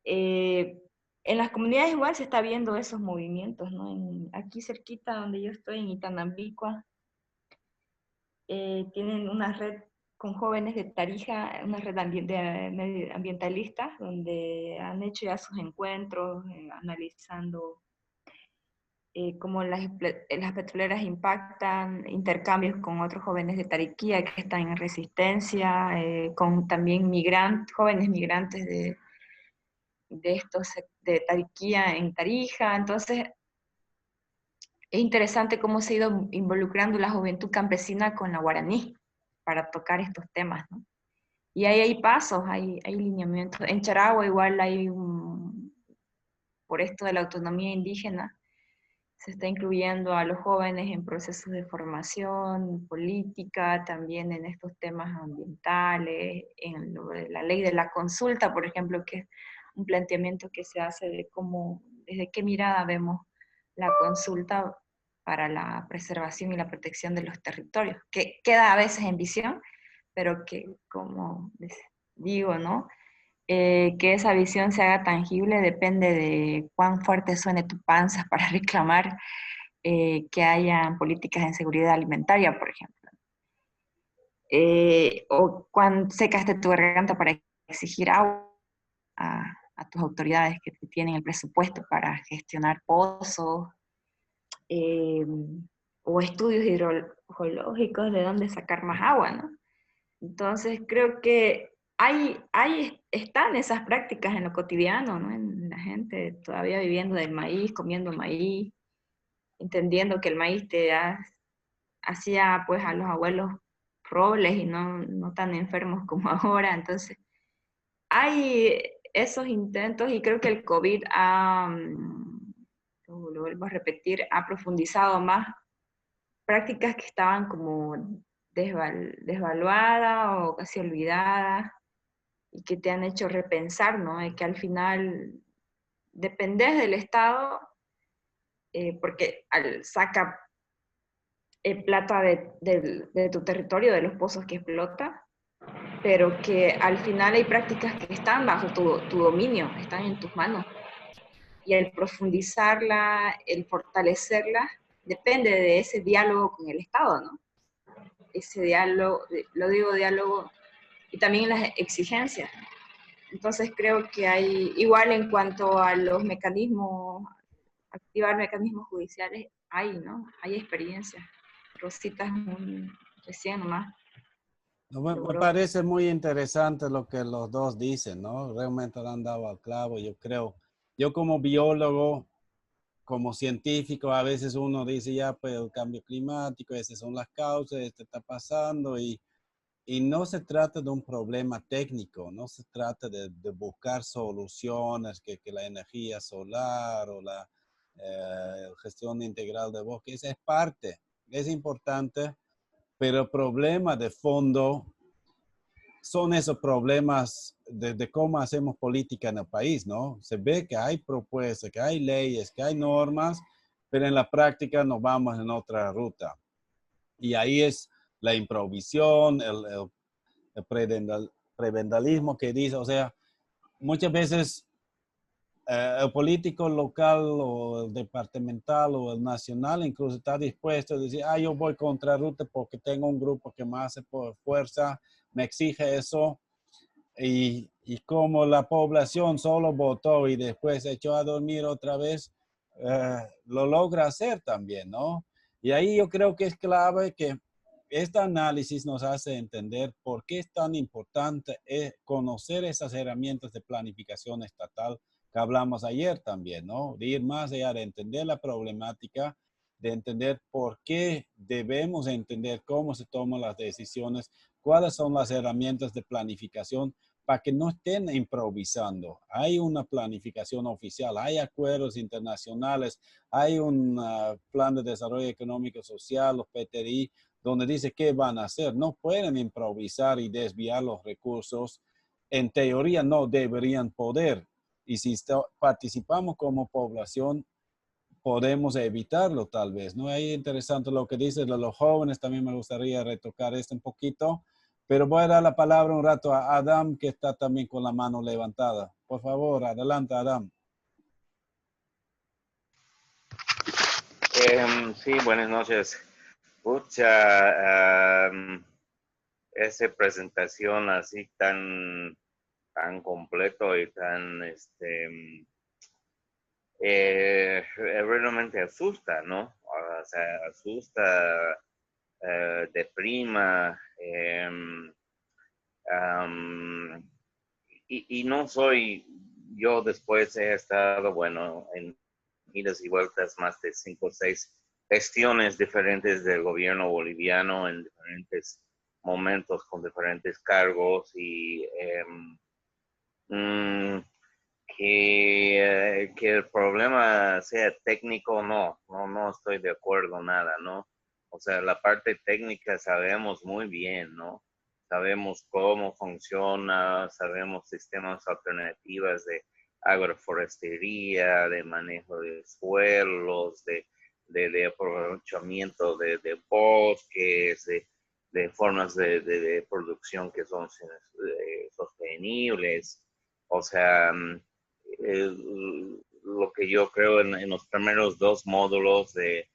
En las comunidades igual se está viendo esos movimientos, ¿no? Aquí cerquita donde yo estoy, en Itanambicua, tienen una red con jóvenes de Tarija, una red de ambientalistas, donde han hecho ya sus encuentros, analizando cómo las petroleras impactan, intercambios con otros jóvenes de Tariquía que están en resistencia, con también jóvenes migrantes de estos de Tariquía en Tarija. Entonces, es interesante cómo se ha ido involucrando la juventud campesina con la guaraní para tocar estos temas, ¿no? Y ahí hay pasos, hay lineamientos. En Charagua igual hay por esto de la autonomía indígena, se está incluyendo a los jóvenes en procesos de formación política, también en estos temas ambientales, en lo de la ley de la consulta, por ejemplo, que es un planteamiento que se hace de cómo, desde qué mirada vemos la consulta para la preservación y la protección de los territorios, que queda a veces en visión, pero que, como les digo, ¿no? Que esa visión se haga tangible depende de cuán fuerte suene tu panza para reclamar que haya políticas en seguridad alimentaria, por ejemplo. O cuán seca esté tu garganta para exigir agua a tus autoridades que tienen el presupuesto para gestionar pozos, o estudios hidrogeológicos de dónde sacar más agua, ¿no? Entonces creo que están esas prácticas en lo cotidiano, ¿no? En la gente todavía viviendo del maíz, comiendo maíz, entendiendo que el maíz hacía pues a los abuelos robles y no tan enfermos como ahora. Entonces hay esos intentos y creo que el COVID lo vuelvo a repetir, ha profundizado más prácticas que estaban como desvaluadas o casi olvidadas y que te han hecho repensar, ¿no? Y que al final dependes del Estado porque saca plata de tu territorio, de los pozos que explota, pero que al final hay prácticas que están bajo tu dominio, están en tus manos. Y el profundizarla, el fortalecerla, depende de ese diálogo con el Estado, ¿no? Ese diálogo, lo digo diálogo, y también las exigencias. Entonces creo que hay, igual en cuanto a los mecanismos, activar mecanismos judiciales, ¿no? Hay experiencia. Rosita es recién nomás. No, me parece muy interesante lo que los dos dicen, ¿no? Realmente lo han dado al clavo, yo creo. Yo como biólogo, como científico, a veces uno dice ya, pues el cambio climático, esas son las causas, esto está pasando y no se trata de un problema técnico, no se trata de buscar soluciones, que la energía solar o la gestión integral de bosques es parte, es importante, pero el problema de fondo son esos problemas de cómo hacemos política en el país, ¿no? Se ve que hay propuestas, que hay leyes, que hay normas, pero en la práctica nos vamos en otra ruta. Y ahí es la improvisión, el prebendalismo que dice, o sea, muchas veces el político local o el departamental o el nacional incluso está dispuesto a decir, yo voy contra ruta porque tengo un grupo que me hace por fuerza, me exige eso. Y como la población solo votó y después se echó a dormir otra vez, lo logra hacer también, ¿no? Y ahí yo creo que es clave que este análisis nos hace entender por qué es tan importante conocer esas herramientas de planificación estatal que hablamos ayer también, ¿no? De ir más allá, de entender la problemática, de entender por qué debemos entender cómo se toman las decisiones, cuáles son las herramientas de planificación para que no estén improvisando. Hay una planificación oficial, hay acuerdos internacionales, hay un plan de desarrollo económico social, los PTI, donde dice qué van a hacer. No pueden improvisar y desviar los recursos. En teoría no deberían poder. Y si participamos como población, podemos evitarlo tal vez, ¿no? Ahí interesante lo que dices de los jóvenes, también me gustaría retocar esto un poquito, pero voy a dar la palabra un rato a Adam, que está también con la mano levantada. Por favor, adelante, Adam. Sí, buenas noches. Pucha, esa presentación así tan completo y tan, realmente asusta, ¿no? O sea, asusta, deprima, y no soy, yo después he estado, bueno, en idas y vueltas más de 5 o 6 gestiones diferentes del gobierno boliviano en diferentes momentos con diferentes cargos y que el problema sea técnico, no estoy de acuerdo nada, ¿no? O sea, la parte técnica sabemos muy bien, ¿no? Sabemos cómo funciona, sabemos sistemas alternativos de agroforestería, de manejo de suelos, de aprovechamiento de bosques, de formas de producción que son sostenibles. O sea, lo que yo creo en los primeros 2 módulos de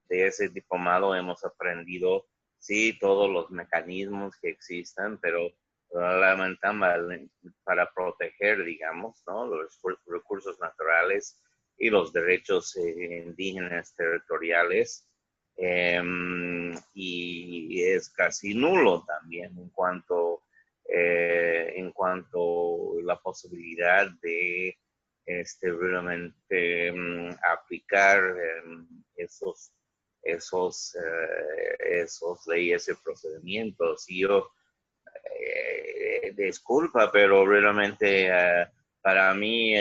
ese diplomado hemos aprendido, sí, todos los mecanismos que existan, pero lamentable para proteger, digamos, ¿no? Los recursos naturales y los derechos indígenas territoriales. Y es casi nulo también en cuanto a la posibilidad de realmente aplicar esos leyes y procedimientos. Y yo, disculpa, pero realmente para mí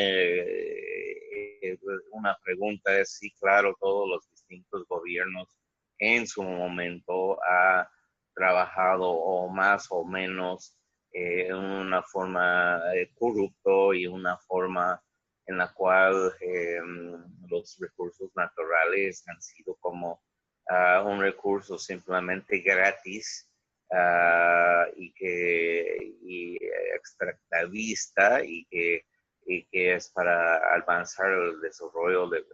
una pregunta es, sí, claro, todos los distintos gobiernos en su momento ha trabajado o más o menos en una forma corrupto y una forma en la cual los recursos naturales han sido como un recurso simplemente gratis y extractivista y que es para avanzar el desarrollo del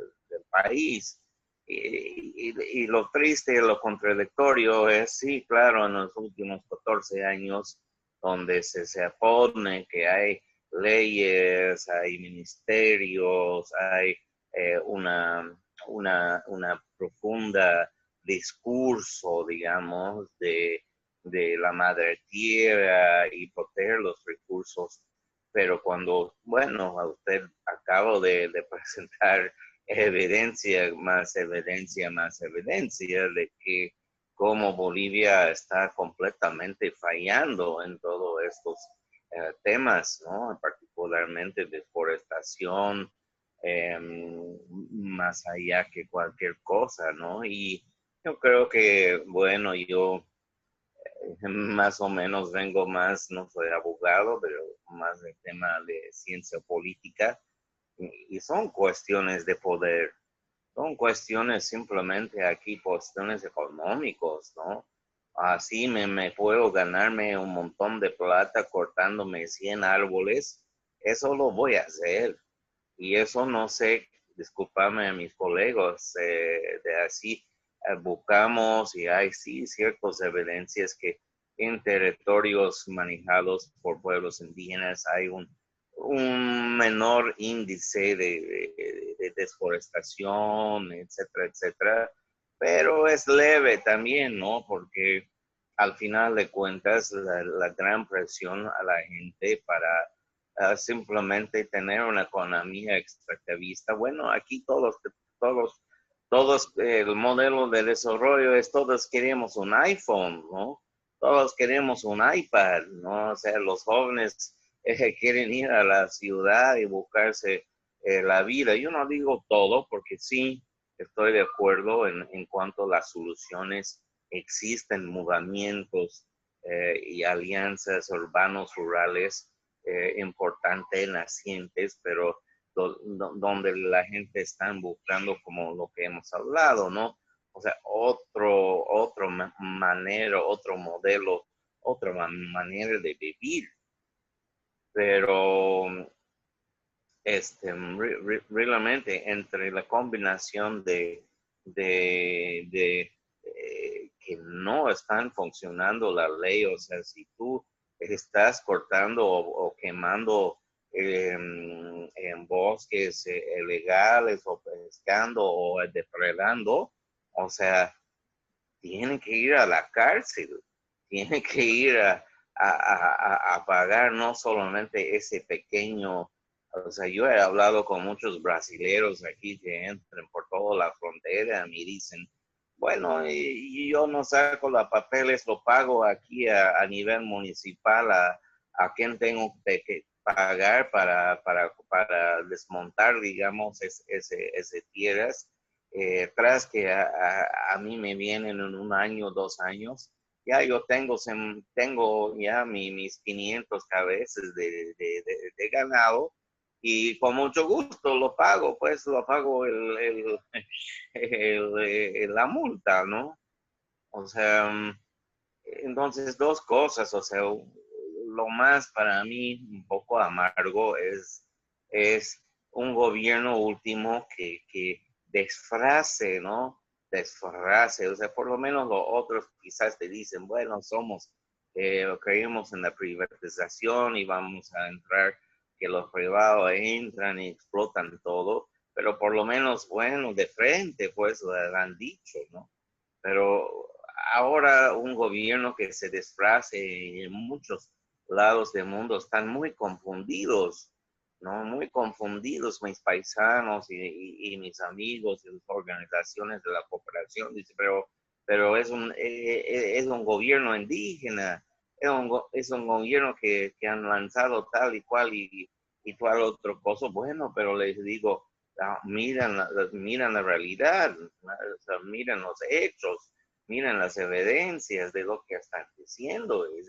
país. Y lo triste y lo contradictorio es, sí, claro, en los últimos 14 años, donde se opone que hay leyes, hay ministerios, hay una profunda discurso, digamos, de la madre tierra y proteger los recursos. Pero cuando, bueno, a usted acabo de presentar evidencia de que como Bolivia está completamente fallando en todos estos temas, ¿no? Particularmente deforestación, más allá que cualquier cosa, ¿no? Y yo creo que, bueno, yo más o menos vengo más, no soy abogado, pero más del tema de ciencia política. Y son cuestiones de poder, son cuestiones simplemente aquí, cuestiones económicos, ¿no? Así me puedo ganarme un montón de plata cortándome 100 árboles, eso lo voy a hacer. Y eso no sé, discúlpame a mis colegas, de así buscamos y hay sí ciertas evidencias que en territorios manejados por pueblos indígenas hay un menor índice de deforestación, etcétera, etcétera, pero es leve también, ¿no? Porque al final de cuentas la gran presión a la gente para simplemente tener una economía extractivista. Bueno, aquí todos, el modelo de desarrollo es todos queremos un iPhone, ¿no? Todos queremos un iPad, ¿no? O sea, los jóvenes quieren ir a la ciudad y buscarse la vida. Yo no digo todo porque sí estoy de acuerdo en cuanto a las soluciones. Existen mudamientos y alianzas urbanos rurales importante, nacientes, pero donde la gente está buscando como lo que hemos hablado, ¿no? O sea, otro manera, otro modelo, otra manera de vivir. Pero realmente entre la combinación que no están funcionando la ley, o sea, si tú estás cortando o quemando en bosques ilegales o pescando o depredando, o sea, tienen que ir a la cárcel, tienen que ir a pagar no solamente ese pequeño, o sea, yo he hablado con muchos brasileros aquí que entran por toda la frontera y dicen, bueno, y yo no saco los papeles, lo pago aquí a nivel municipal, a quien tengo que pagar para desmontar, digamos, ese tierras tras que a mí me vienen en un año, 2 años, ya yo tengo ya mis 500 cabezas de ganado y con mucho gusto lo pago, pues lo pago la multa, ¿no? O sea, entonces dos cosas, o sea, lo más para mí un poco amargo es un gobierno último que desfrace, ¿no? Desfrace, o sea, por lo menos los otros quizás te dicen, bueno, creemos en la privatización y vamos a entrar, que los privados entran y explotan todo, pero por lo menos, bueno, de frente, pues lo han dicho, ¿no? Pero ahora un gobierno que se desfrace en muchos lados del mundo están muy confundidos, ¿no? Muy confundidos mis paisanos y mis amigos y las organizaciones de la cooperación. Dice, pero es un gobierno indígena, es un gobierno que han lanzado tal y cual y cual otro cosa. Bueno, pero les digo, miran la realidad, o sea, miran los hechos, miran las evidencias de lo que están diciendo. Es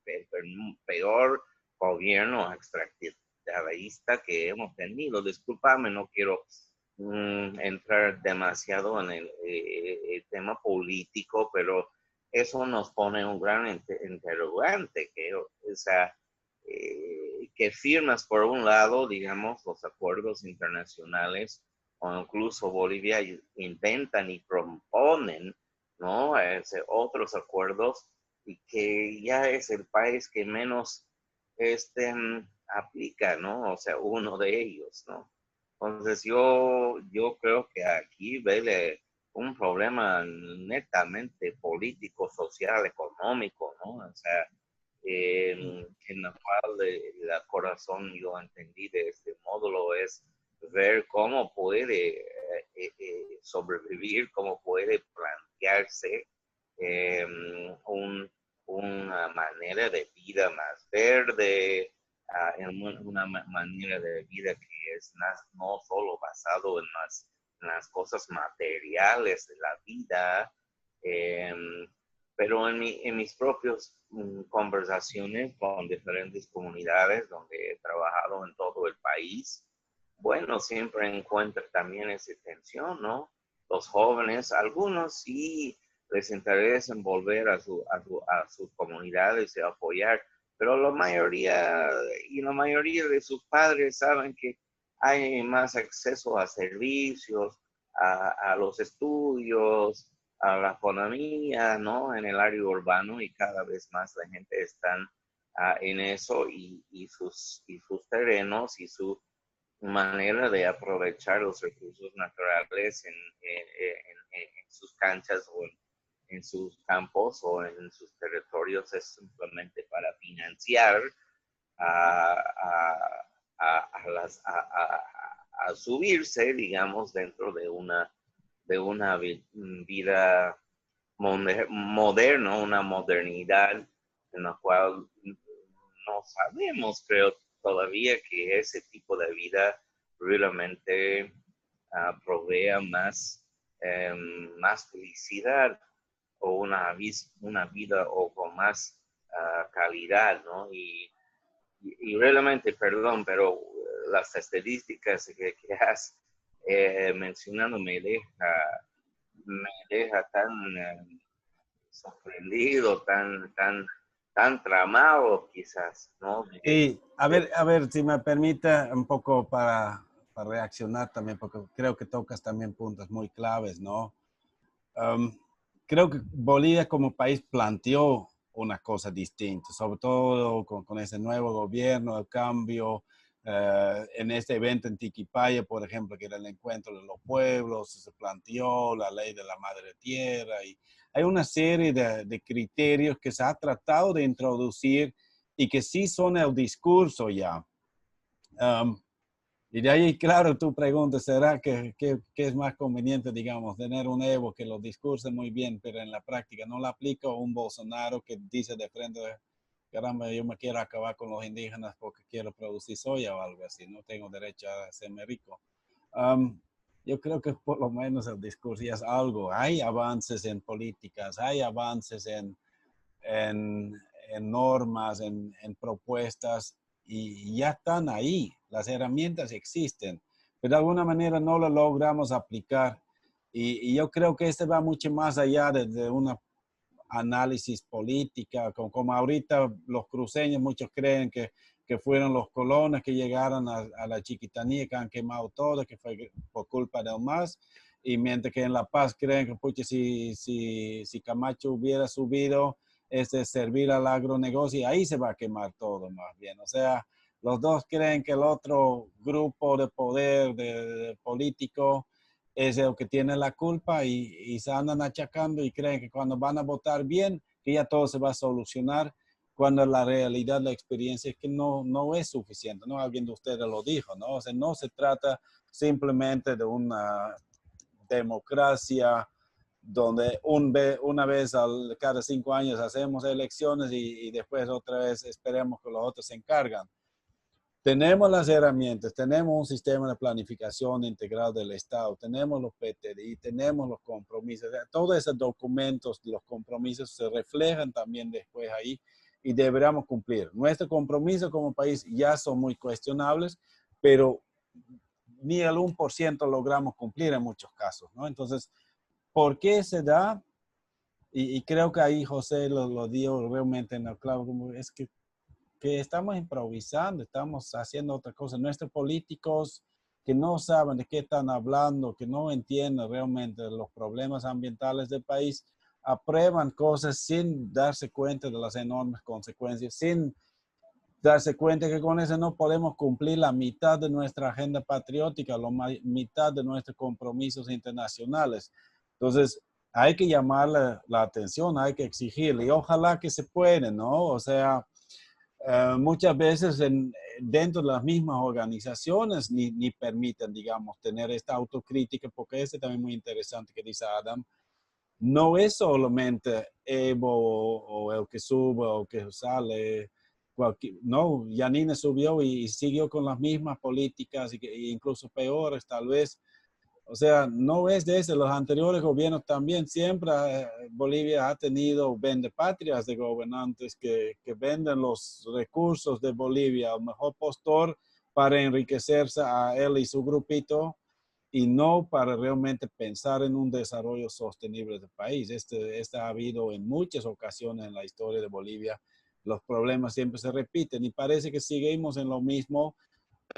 el peor gobierno extractivista que hemos tenido. Discúlpame, no quiero entrar demasiado en el tema político, pero eso nos pone un gran interrogante, o sea, que firmas por un lado, digamos, los acuerdos internacionales o incluso Bolivia intentan y proponen, ¿no? Otros acuerdos y que ya es el país que menos aplica, ¿no? O sea, uno de ellos, ¿no? Entonces yo creo que aquí vele un problema netamente político, social, económico, ¿no? O sea, en la cual el corazón yo entendí de este módulo es ver cómo puede sobrevivir, cómo puede plantearse eh, una manera de vida más verde, una manera de vida que es no solo basado en las cosas materiales de la vida, pero en mis propias conversaciones con diferentes comunidades donde he trabajado en todo el país, bueno, siempre encuentro también esa tensión, ¿no? Los jóvenes, algunos sí les interesa volver a sus comunidades y apoyar, pero la mayoría de sus padres saben que hay más acceso a servicios, a los estudios, a la economía, ¿no? En el área urbano, y cada vez más la gente está en eso, y sus terrenos y su manera de aprovechar los recursos naturales en sus canchas o en sus campos o en sus territorios es simplemente para financiar a, a subirse, digamos, dentro de una vida moderna, una modernidad en la cual no sabemos, creo, todavía que ese tipo de vida realmente provea más felicidad o una vida o con más calidad, ¿no? Y realmente, perdón, pero las estadísticas que has mencionado me deja tan sorprendido, tan tramado quizás, ¿no? Y a ver, si me permite un poco para reaccionar también, porque creo que tocas también puntos muy claves, ¿no? Creo que Bolivia como país planteó una cosa distinta, sobre todo con ese nuevo gobierno, el cambio, en este evento en Tiquipaya, por ejemplo, que era el encuentro de los pueblos, se planteó la ley de la madre tierra, y hay una serie de criterios que se ha tratado de introducir y que sí son el discurso ya. Y de ahí, claro, tú preguntas, ¿será que es más conveniente, digamos, tener un Evo que lo discurse muy bien, pero en la práctica no lo aplica, o un Bolsonaro que dice de frente, caramba, yo me quiero acabar con los indígenas porque quiero producir soya o algo así, no tengo derecho a hacerme rico? Yo creo que por lo menos el discurso ya es algo. Hay avances en políticas, hay avances en, en normas, en propuestas, y ya están ahí. Las herramientas existen, pero de alguna manera no lo logramos aplicar. Y yo creo que este va mucho más allá de una análisis política, como ahorita los cruceños, muchos creen que fueron los colonos que llegaron a la Chiquitanía, que han quemado todo, que fue por culpa del MAS, y mientras que en La Paz creen que pucha, si Camacho hubiera subido servir al agronegocio, ahí se va a quemar todo más bien. O sea, los dos creen que el otro grupo de poder, de político, es el que tiene la culpa, y se andan achacando y creen que cuando van a votar bien, que ya todo se va a solucionar, cuando la realidad, la experiencia es que no es suficiente, ¿no? Alguien de ustedes lo dijo, ¿no? O sea, no se trata simplemente de una democracia donde una vez cada 5 años hacemos elecciones y después otra vez esperemos que los otros se encargan. Tenemos las herramientas, tenemos un sistema de planificación integral del Estado, tenemos los PTDI, tenemos los compromisos. Todos esos documentos, los compromisos se reflejan también después ahí y deberíamos cumplir. Nuestros compromisos como país ya son muy cuestionables, pero ni el 1% logramos cumplir en muchos casos, ¿no? Entonces, ¿por qué se da? Y creo que ahí José lo dio realmente en el clavo, como es que estamos improvisando, estamos haciendo otra cosa. Nuestros políticos que no saben de qué están hablando, que no entienden realmente los problemas ambientales del país, aprueban cosas sin darse cuenta de las enormes consecuencias, sin darse cuenta que con eso no podemos cumplir la mitad de nuestra agenda patriótica, la mitad de nuestros compromisos internacionales. Entonces, hay que llamarle la atención, hay que exigirle, y ojalá que se pueda, ¿no? O sea, muchas veces dentro de las mismas organizaciones ni permiten, digamos, tener esta autocrítica, porque este también es muy interesante que dice Adam. No es solamente Evo o el que sube o que sale. No, Yanine subió y siguió con las mismas políticas, e incluso peores tal vez. O sea, no es desde los anteriores gobiernos también, siempre Bolivia ha tenido vendepatrias de gobernantes que venden los recursos de Bolivia al mejor postor para enriquecerse a él y su grupito y no para realmente pensar en un desarrollo sostenible del país. Este ha habido en muchas ocasiones en la historia de Bolivia. Los problemas siempre se repiten y parece que seguimos en lo mismo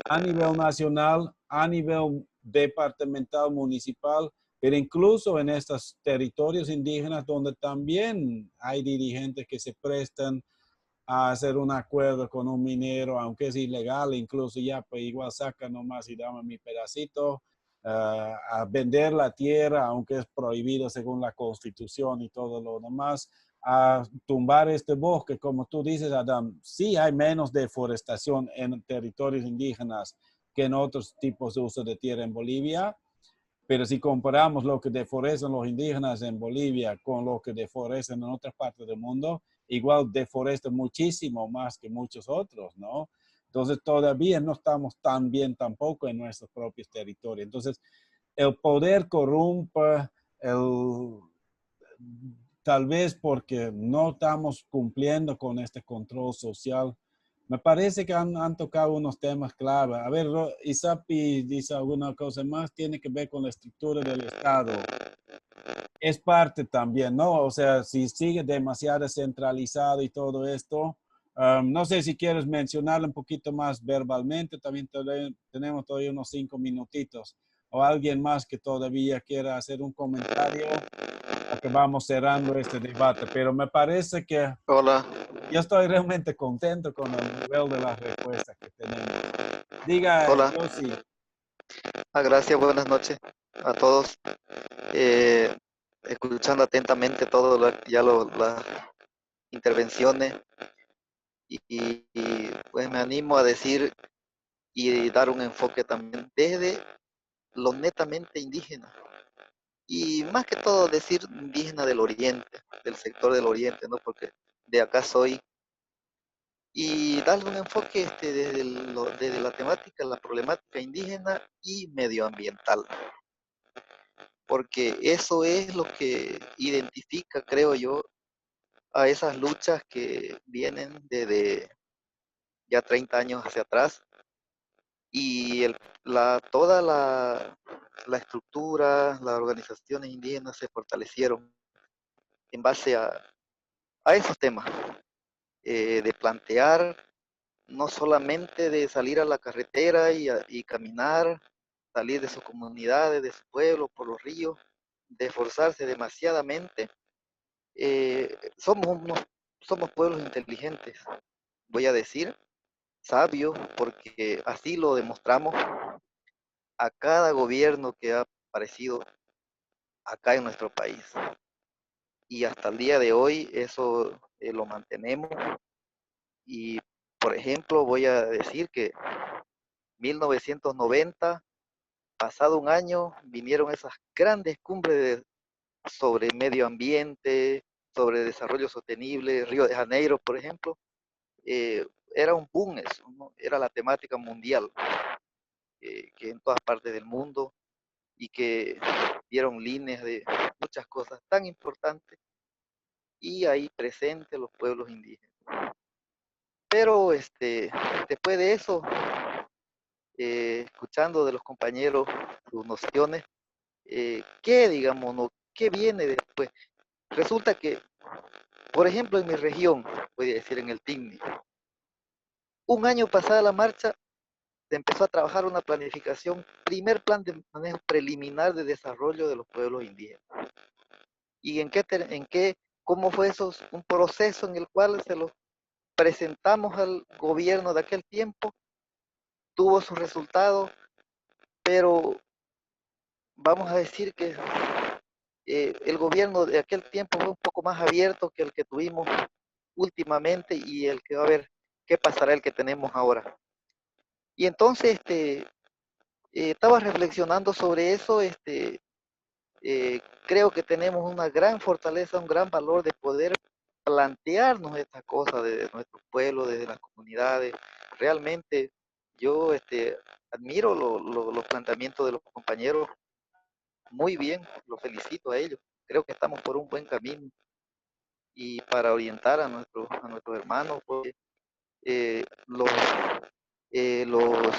a nivel nacional, a nivel departamental, municipal, pero incluso en estos territorios indígenas donde también hay dirigentes que se prestan a hacer un acuerdo con un minero, aunque es ilegal, incluso ya pues igual saca nomás y dame mi pedacito, a vender la tierra, aunque es prohibido según la constitución y todo lo demás, a tumbar este bosque, como tú dices, Adam, sí hay menos deforestación en territorios indígenas que en otros tipos de uso de tierra en Bolivia, pero si comparamos lo que deforestan los indígenas en Bolivia con lo que deforestan en otras partes del mundo, igual deforestan muchísimo más que muchos otros, ¿no? Entonces todavía no estamos tan bien tampoco en nuestros propios territorios. Entonces el poder corrompe, el, tal vez porque no estamos cumpliendo con este control social. Me parece que han tocado unos temas clave. A ver, Isapi dice alguna cosa más, tiene que ver con la estructura del Estado. Es parte también, ¿no? O sea, si sigue demasiado centralizado y todo esto, no sé si quieres mencionarlo un poquito más verbalmente, también tenemos todavía unos 5 minutitos. O alguien más que todavía quiera hacer un comentario o que vamos cerrando este debate, pero me parece que Hola, yo estoy realmente contento con el nivel de las respuestas que tenemos. Diga, hola. Josie. Gracias, buenas noches a todos. Eh, Escuchando atentamente todas las intervenciones pues me animo a decir y dar un enfoque también desde lo netamente indígena. Y más que todo decir indígena del oriente, del sector del oriente, ¿no? Porque de acá soy. Y darle un enfoque desde la temática, la problemática indígena y medioambiental. Porque eso es lo que identifica, creo yo, a esas luchas que vienen desde ya 30 años hacia atrás y toda la estructura, las organizaciones indígenas se fortalecieron en base a esos temas, de plantear, no solamente de salir a la carretera y caminar, salir de sus comunidades, de su pueblo, por los ríos, de esforzarse demasiadamente. Somos pueblos inteligentes, voy a decir, sabios, porque así lo demostramos a cada gobierno que ha aparecido acá en nuestro país. Y hasta el día de hoy eso lo mantenemos. Y, por ejemplo, voy a decir que 1990, pasado un año, vinieron esas grandes cumbres sobre medio ambiente, sobre desarrollo sostenible, Río de Janeiro, por ejemplo. Era un boom eso, ¿no? Era la temática mundial, que en todas partes del mundo y que dieron líneas de muchas cosas tan importantes y ahí presentes los pueblos indígenas. Pero después de eso, escuchando de los compañeros sus nociones, ¿qué, digamos, no? ¿Qué viene después? Resulta que, por ejemplo, en mi región, voy a decir en el TINNI, un año pasada la marcha, se empezó a trabajar una planificación, primer plan de manejo preliminar de desarrollo de los pueblos indígenas. ¿Y cómo fue eso? Un proceso en el cual se lo presentamos al gobierno de aquel tiempo, tuvo sus resultados, pero vamos a decir que el gobierno de aquel tiempo fue un poco más abierto que el que tuvimos últimamente y el que va a ver qué pasará el que tenemos ahora. Y entonces estaba reflexionando sobre eso, creo que tenemos una gran fortaleza, un gran valor de poder plantearnos estas cosas desde nuestro pueblo, desde las comunidades. Realmente yo admiro los planteamientos de los compañeros muy bien, los felicito a ellos. Creo que estamos por un buen camino. Y para orientar a nuestros hermanos, pues, eh, los, los,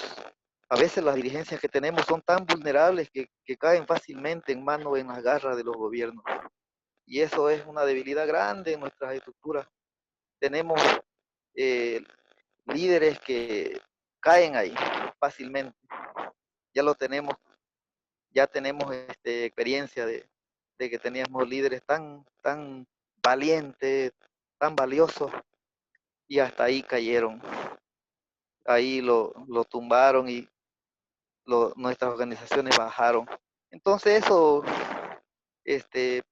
a veces las dirigencias que tenemos son tan vulnerables que caen fácilmente en manos, en las garras de los gobiernos. Y eso es una debilidad grande en nuestras estructuras. Tenemos eh, líderes que caen ahí fácilmente. Ya lo tenemos, ya tenemos experiencia de que teníamos líderes tan valientes, tan valiosos, y hasta ahí cayeron. Ahí lo tumbaron y nuestras organizaciones bajaron. Entonces eso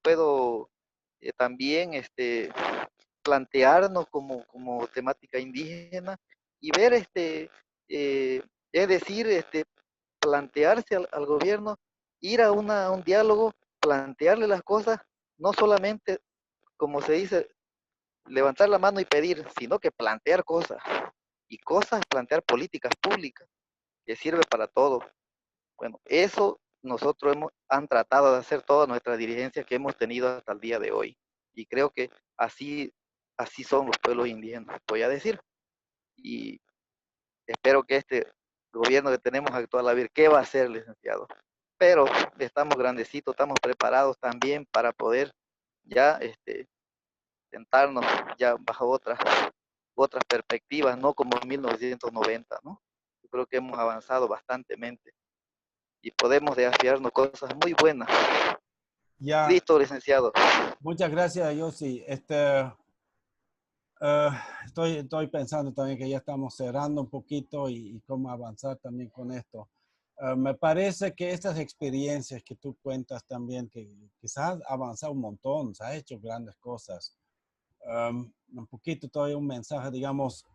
puedo también plantearnos como temática indígena y ver, es decir, plantearse al gobierno, ir a un diálogo, plantearle las cosas, no solamente, como se dice, levantar la mano y pedir, sino que plantear cosas, y cosas, plantear políticas públicas que sirve para todo. Bueno, eso nosotros han tratado de hacer todas nuestras dirigencias que hemos tenido hasta el día de hoy. Y creo que así son los pueblos indígenas, voy a decir. Y espero que este gobierno que tenemos actual, a ver qué va a hacer, licenciado. Pero estamos grandecitos, estamos preparados también para poder ya sentarnos ya bajo otras perspectivas, no como en 1990, ¿no? Yo creo que hemos avanzado bastantemente y podemos desafiarnos cosas muy buenas. Ya, Listo, licenciado. muchas gracias, Yossi. Estoy pensando también que ya estamos cerrando un poquito y cómo avanzar también con esto. Me parece que estas experiencias que tú cuentas también, que quizás has avanzado un montón, se ha hecho grandes cosas. Un poquito todavía un mensaje, digamos,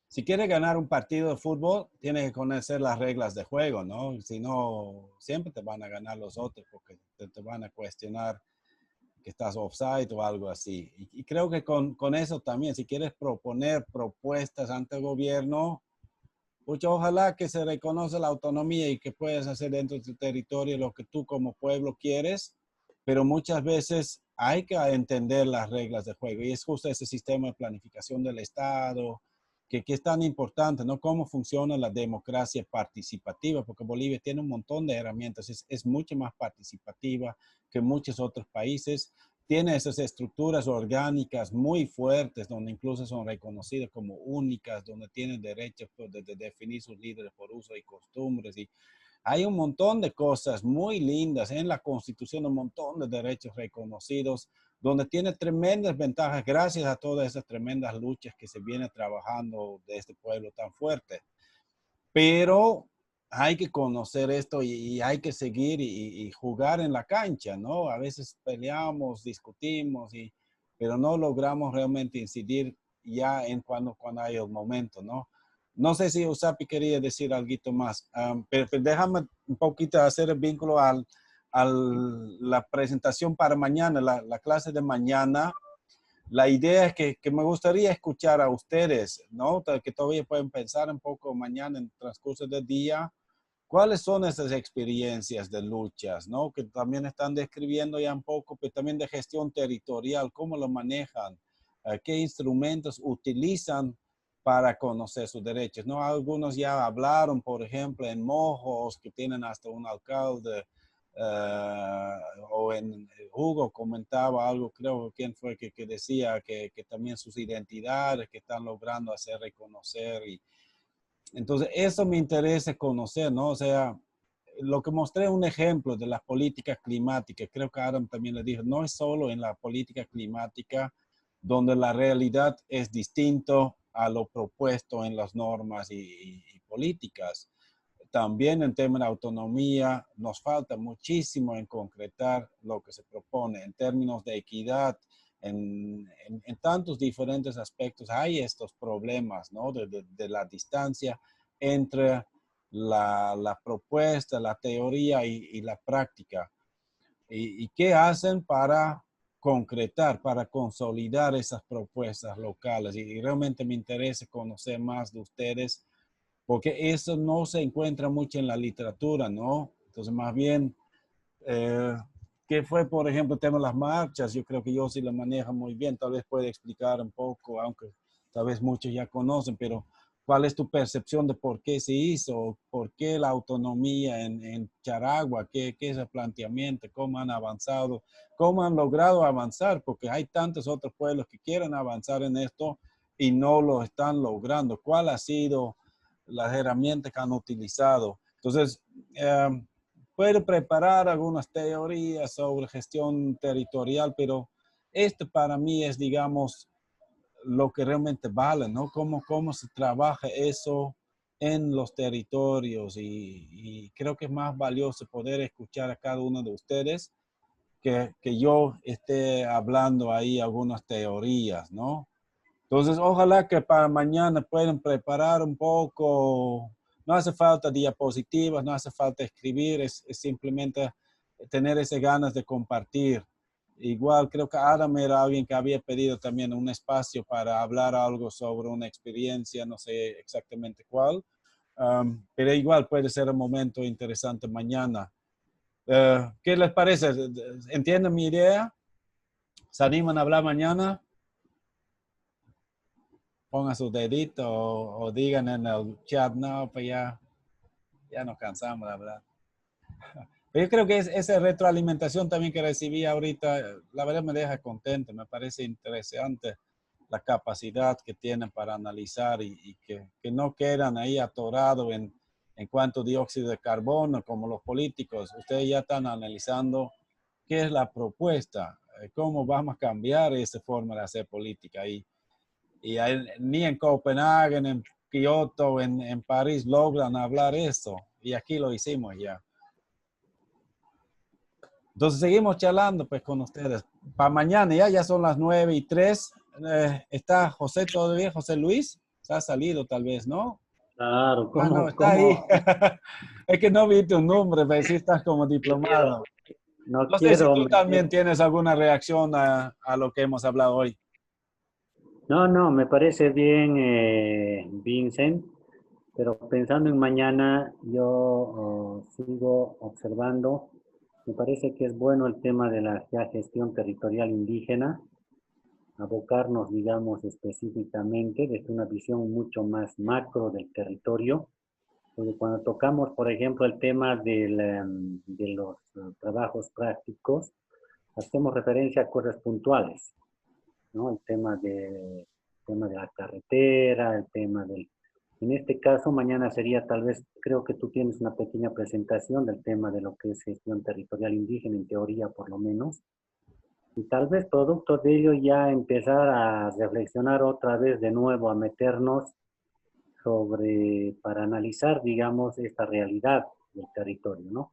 si quieres ganar un partido de fútbol, tienes que conocer las reglas de juego, ¿no? Si no, siempre te van a ganar los otros porque te van a cuestionar que estás offside o algo así. Y creo que con eso también, si quieres proponer propuestas ante el gobierno, pues ojalá que se reconoce la autonomía y que puedas hacer dentro de tu territorio lo que tú como pueblo quieres, pero muchas veces hay que entender las reglas de juego y es justo ese sistema de planificación del Estado que es tan importante, ¿no? Cómo funciona la democracia participativa, porque Bolivia tiene un montón de herramientas, es mucho más participativa que muchos otros países, tiene esas estructuras orgánicas muy fuertes, donde incluso son reconocidas como únicas, donde tienen derecho de definir sus líderes por uso y costumbres. Y hay un montón de cosas muy lindas en la Constitución, un montón de derechos reconocidos, donde tiene tremendas ventajas gracias a todas esas tremendas luchas que se viene trabajando de este pueblo tan fuerte. Pero hay que conocer esto y hay que seguir y jugar en la cancha, ¿no? A veces peleamos, discutimos, pero no logramos realmente incidir ya en cuando hay el momento, ¿no? No sé si Usapi quería decir algo más, pero déjame un poquito hacer el vínculo a la presentación para mañana, la clase de mañana. La idea es que me gustaría escuchar a ustedes, ¿no? Que todavía pueden pensar un poco mañana en el transcurso del día. ¿Cuáles son esas experiencias de luchas, ¿no? Que también están describiendo ya un poco, pero también de gestión territorial, cómo lo manejan, qué instrumentos utilizan para conocer sus derechos, ¿no? Algunos ya hablaron, por ejemplo, en Mojos, que tienen hasta un alcalde, o en Hugo comentaba algo, creo, ¿quién fue que decía que también sus identidades que están logrando hacer reconocer? Y entonces eso me interesa conocer, ¿no? O sea, lo que mostré un ejemplo de las políticas climáticas, creo que Adam también le dijo, no es solo en la política climática donde la realidad es distinto a lo propuesto en las normas y políticas. También en temas de autonomía nos falta muchísimo en concretar lo que se propone en términos de equidad. En tantos diferentes aspectos hay estos problemas, ¿no? De la distancia entre la propuesta, la teoría y la práctica. ¿Y qué hacen para concretar, para consolidar esas propuestas locales? Y realmente me interesa conocer más de ustedes porque eso no se encuentra mucho en la literatura, ¿no? Entonces, más bien, ¿Qué fue, por ejemplo, el tema de las marchas? Yo creo que yo sí la manejo muy bien. Tal vez puede explicar un poco, aunque tal vez muchos ya conocen, pero ¿cuál es tu percepción de por qué se hizo? ¿Por qué la autonomía en Charagua? ¿Qué es el planteamiento? ¿Cómo han avanzado? ¿Cómo han logrado avanzar? Porque hay tantos otros pueblos que quieren avanzar en esto y no lo están logrando. ¿Cuál ha sido las herramientas que han utilizado? Entonces, puede preparar algunas teorías sobre gestión territorial, pero este para mí es, digamos, lo que realmente vale, ¿no? Cómo se trabaja eso en los territorios y creo que es más valioso poder escuchar a cada uno de ustedes que yo esté hablando ahí algunas teorías, ¿no? Entonces, ojalá que para mañana puedan preparar un poco. No hace falta diapositivas, no hace falta escribir, es simplemente tener esas ganas de compartir. Igual creo que Adam era alguien que había pedido también un espacio para hablar algo sobre una experiencia, no sé exactamente cuál, pero igual puede ser un momento interesante mañana. ¿Qué les parece? ¿Entienden mi idea? ¿Se animan a hablar mañana? Pongan sus deditos o digan en el chat, no, pues ya nos cansamos de hablar. Pero yo creo que esa retroalimentación también que recibí ahorita, la verdad me deja contento, me parece interesante la capacidad que tienen para analizar y que no quedan ahí atorados en cuanto a dióxido de carbono como los políticos. Ustedes ya están analizando qué es la propuesta, cómo vamos a cambiar esa forma de hacer política. Y ni en Copenhague, en Kioto, en París logran hablar eso. Y aquí lo hicimos ya. Entonces seguimos charlando pues con ustedes. Para mañana ya son las 9:03. ¿Está José todavía? ¿José Luis? Se ha salido tal vez, ¿no? Claro, Ah, no, está ahí. Es que no vi tu nombre, pero sí estás como diplomado. No No sé si quiero tú también meter. tienes alguna reacción a lo que hemos hablado hoy. No, me parece bien, Vincent, pero pensando en mañana, yo sigo observando. Me parece que es bueno el tema de la ya gestión territorial indígena, abocarnos, digamos, específicamente desde una visión mucho más macro del territorio, porque cuando tocamos, por ejemplo, el tema de los trabajos prácticos, hacemos referencia a cosas puntuales, ¿no? El tema de la carretera, el tema del... En este caso, mañana sería tal vez, creo que tú tienes una pequeña presentación del tema de lo que es gestión territorial indígena, en teoría por lo menos, y tal vez producto de ello ya empezar a reflexionar otra vez de nuevo, a meternos para analizar, digamos, esta realidad del territorio, ¿no?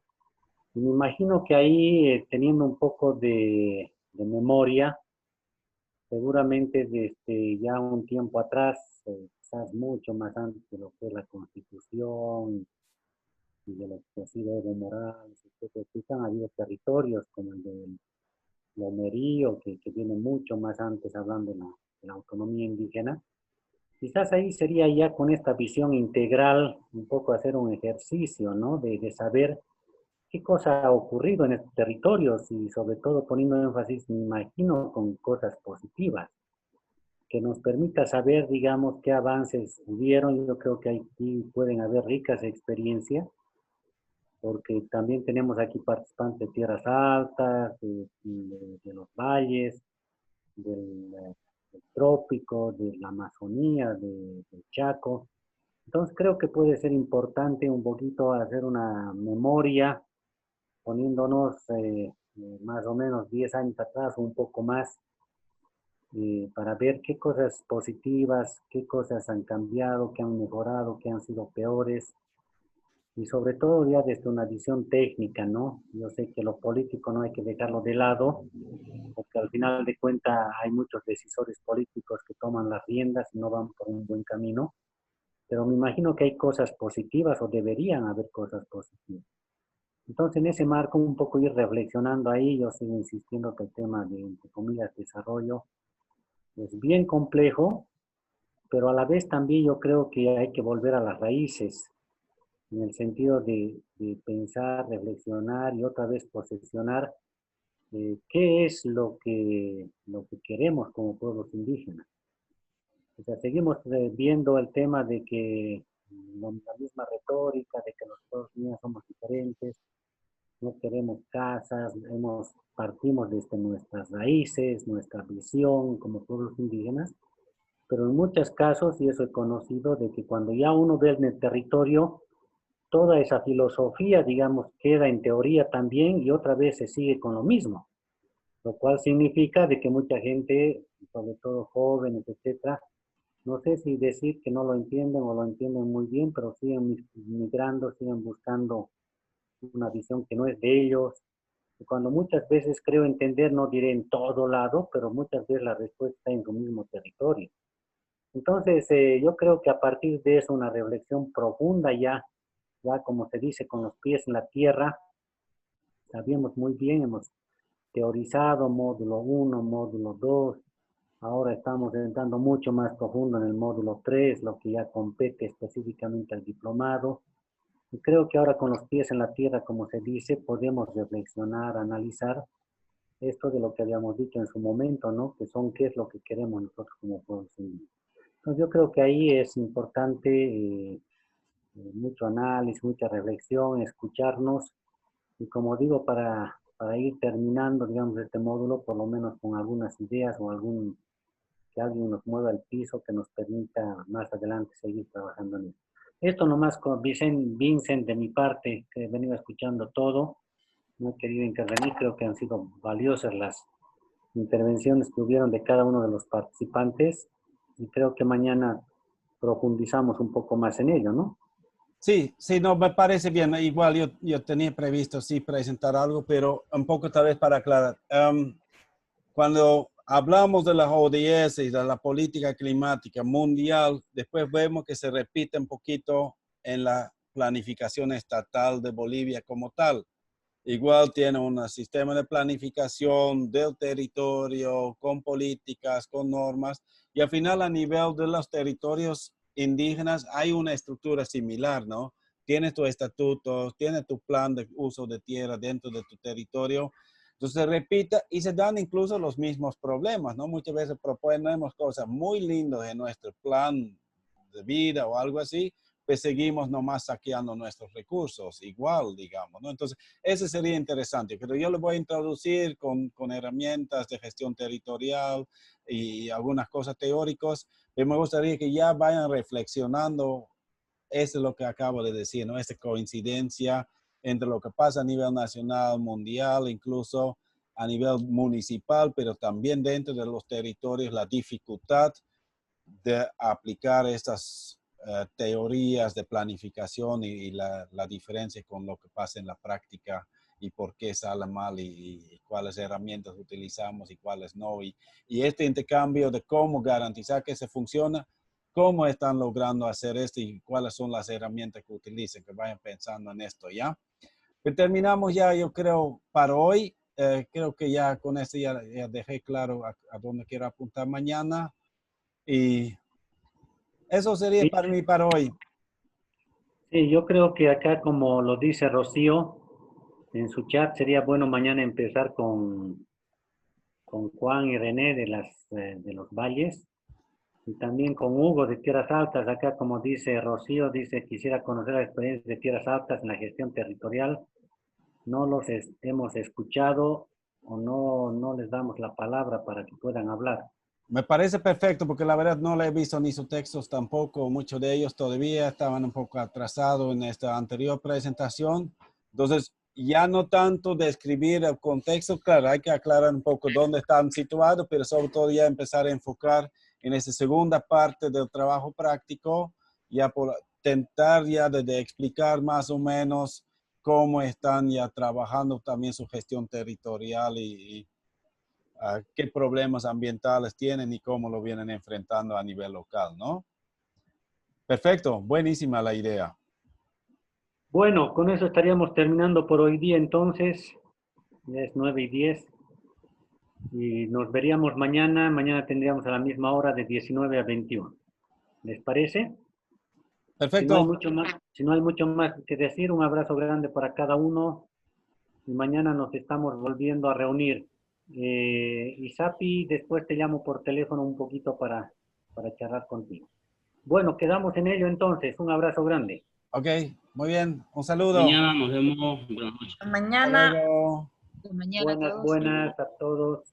Y me imagino que ahí, teniendo un poco de memoria, seguramente desde ya un tiempo atrás, quizás mucho más antes de lo que es la Constitución y de lo que ha sido Evo Morales, etcétera, han habido territorios como el de Lomerío, que viene mucho más antes hablando de la autonomía indígena. Quizás ahí sería ya con esta visión integral un poco hacer un ejercicio, ¿no? De saber qué cosa ha ocurrido en estos territorios y sobre todo poniendo énfasis, me imagino, con cosas positivas que nos permita saber, digamos, qué avances hubieron. Yo creo que aquí pueden haber ricas experiencias, porque también tenemos aquí participantes de tierras altas, de los valles, del trópico, de la Amazonía, del Chaco. Entonces creo que puede ser importante un poquito hacer una memoria, poniéndonos más o menos 10 años atrás o un poco más, para ver qué cosas positivas, qué cosas han cambiado, qué han mejorado, qué han sido peores, y sobre todo ya desde una visión técnica, ¿no? Yo sé que lo político no hay que dejarlo de lado, porque al final de cuentas hay muchos decisores políticos que toman las riendas y no van por un buen camino, pero me imagino que hay cosas positivas o deberían haber cosas positivas. Entonces, en ese marco, un poco ir reflexionando ahí, yo sigo insistiendo que el tema de, entre comillas, desarrollo es bien complejo, pero a la vez también yo creo que hay que volver a las raíces. en el sentido de pensar, reflexionar y otra vez posesionar qué es lo que queremos como pueblos indígenas. O sea, seguimos viendo el tema de que la misma retórica de que los pueblos indígenas somos diferentes, no queremos casas, partimos desde nuestras raíces, nuestra visión como pueblos indígenas, pero en muchos casos, y eso he conocido, de que cuando ya uno ve en el territorio, toda esa filosofía, digamos, queda en teoría también y otra vez se sigue con lo mismo, lo cual significa de que mucha gente, sobre todo jóvenes, etcétera, no sé si decir que no lo entienden o lo entienden muy bien, pero siguen migrando, siguen buscando una visión que no es de ellos. Y cuando muchas veces creo entender, no diré en todo lado, pero muchas veces la respuesta está en su mismo territorio. Entonces, yo creo que a partir de eso, una reflexión profunda ya como se dice, con los pies en la tierra, sabíamos muy bien, hemos teorizado módulo 1, módulo 2, ahora estamos entrando mucho más profundo en el módulo 3, lo que ya compete específicamente al diplomado. Y creo que ahora con los pies en la tierra, como se dice, podemos reflexionar, analizar esto de lo que habíamos dicho en su momento, ¿no? Que son qué es lo que queremos nosotros como pueblos indígenas. Entonces yo creo que ahí es importante mucho análisis, mucha reflexión, escucharnos y como digo, para ir terminando, digamos, este módulo, por lo menos con algunas ideas o que alguien nos mueva el piso que nos permita más adelante seguir trabajando en esto. Esto nomás con Vincent de mi parte, que he venido escuchando todo, no he querido intervenir, creo que han sido valiosas las intervenciones que hubieron de cada uno de los participantes y creo que mañana profundizamos un poco más en ello, ¿no? Sí, sí, no, me parece bien. Igual yo tenía previsto sí presentar algo, pero un poco tal vez para aclarar. Cuando hablamos de las ODS y de la política climática mundial, después vemos que se repite un poquito en la planificación estatal de Bolivia como tal. Igual tiene un sistema de planificación del territorio, con políticas, con normas, y al final a nivel de los territorios indígenas hay una estructura similar, ¿no? Tienes tu estatuto, tienes tu plan de uso de tierra dentro de tu territorio, entonces se repite y se dan incluso los mismos problemas, ¿no? Muchas veces proponemos cosas muy lindas en nuestro plan de vida o algo así, pues seguimos nomás saqueando nuestros recursos, igual, digamos, ¿no? Entonces, ese sería interesante, pero yo lo voy a introducir con herramientas de gestión territorial y algunas cosas teóricas, pero me gustaría que ya vayan reflexionando, eso es lo que acabo de decir, ¿no? Esta coincidencia entre lo que pasa a nivel nacional, mundial, incluso a nivel municipal, pero también dentro de los territorios, la dificultad de aplicar estas teorías de planificación y la diferencia con lo que pasa en la práctica y por qué sale mal y cuáles herramientas utilizamos y cuáles no. Y este intercambio de cómo garantizar que se funciona, cómo están logrando hacer esto y cuáles son las herramientas que utilicen, que vayan pensando en esto, ¿ya? Pero terminamos ya, yo creo, para hoy. Creo que ya con esto ya dejé claro a dónde quiero apuntar mañana. Y eso sería Sí, para mí para hoy. sí, yo creo que acá, como lo dice Rocío, en su chat sería bueno mañana empezar con Juan y René de los Valles y también con Hugo de Tierras Altas. Acá, como dice Rocío, dice, quisiera conocer la experiencia de Tierras Altas en la gestión territorial. No los hemos escuchado o no les damos la palabra para que puedan hablar. Me parece perfecto porque la verdad no le he visto ni sus textos tampoco. Muchos de ellos todavía estaban un poco atrasados en esta anterior presentación. Entonces, ya no tanto de escribir el contexto, claro, hay que aclarar un poco dónde están situados, pero sobre todo ya empezar a enfocar en esa segunda parte del trabajo práctico, ya por tentar ya de explicar más o menos cómo están ya trabajando también su gestión territorial y qué problemas ambientales tienen y cómo lo vienen enfrentando a nivel local, ¿no? Perfecto, buenísima la idea. Bueno, con eso estaríamos terminando por hoy día entonces. Ya es 9:10 y nos veríamos mañana. Mañana tendríamos a la misma hora de 19 a 21. ¿Les parece? Perfecto. Si no hay mucho más que decir, un abrazo grande para cada uno. Y mañana nos estamos volviendo a reunir. Isapi, después te llamo por teléfono un poquito para charlar contigo. Bueno, quedamos en ello entonces. Un abrazo grande. Ok, muy bien. Un saludo. Mañana nos vemos. Buenas noches. Mañana. Hasta luego. Mañana a todos. Buenas a todos.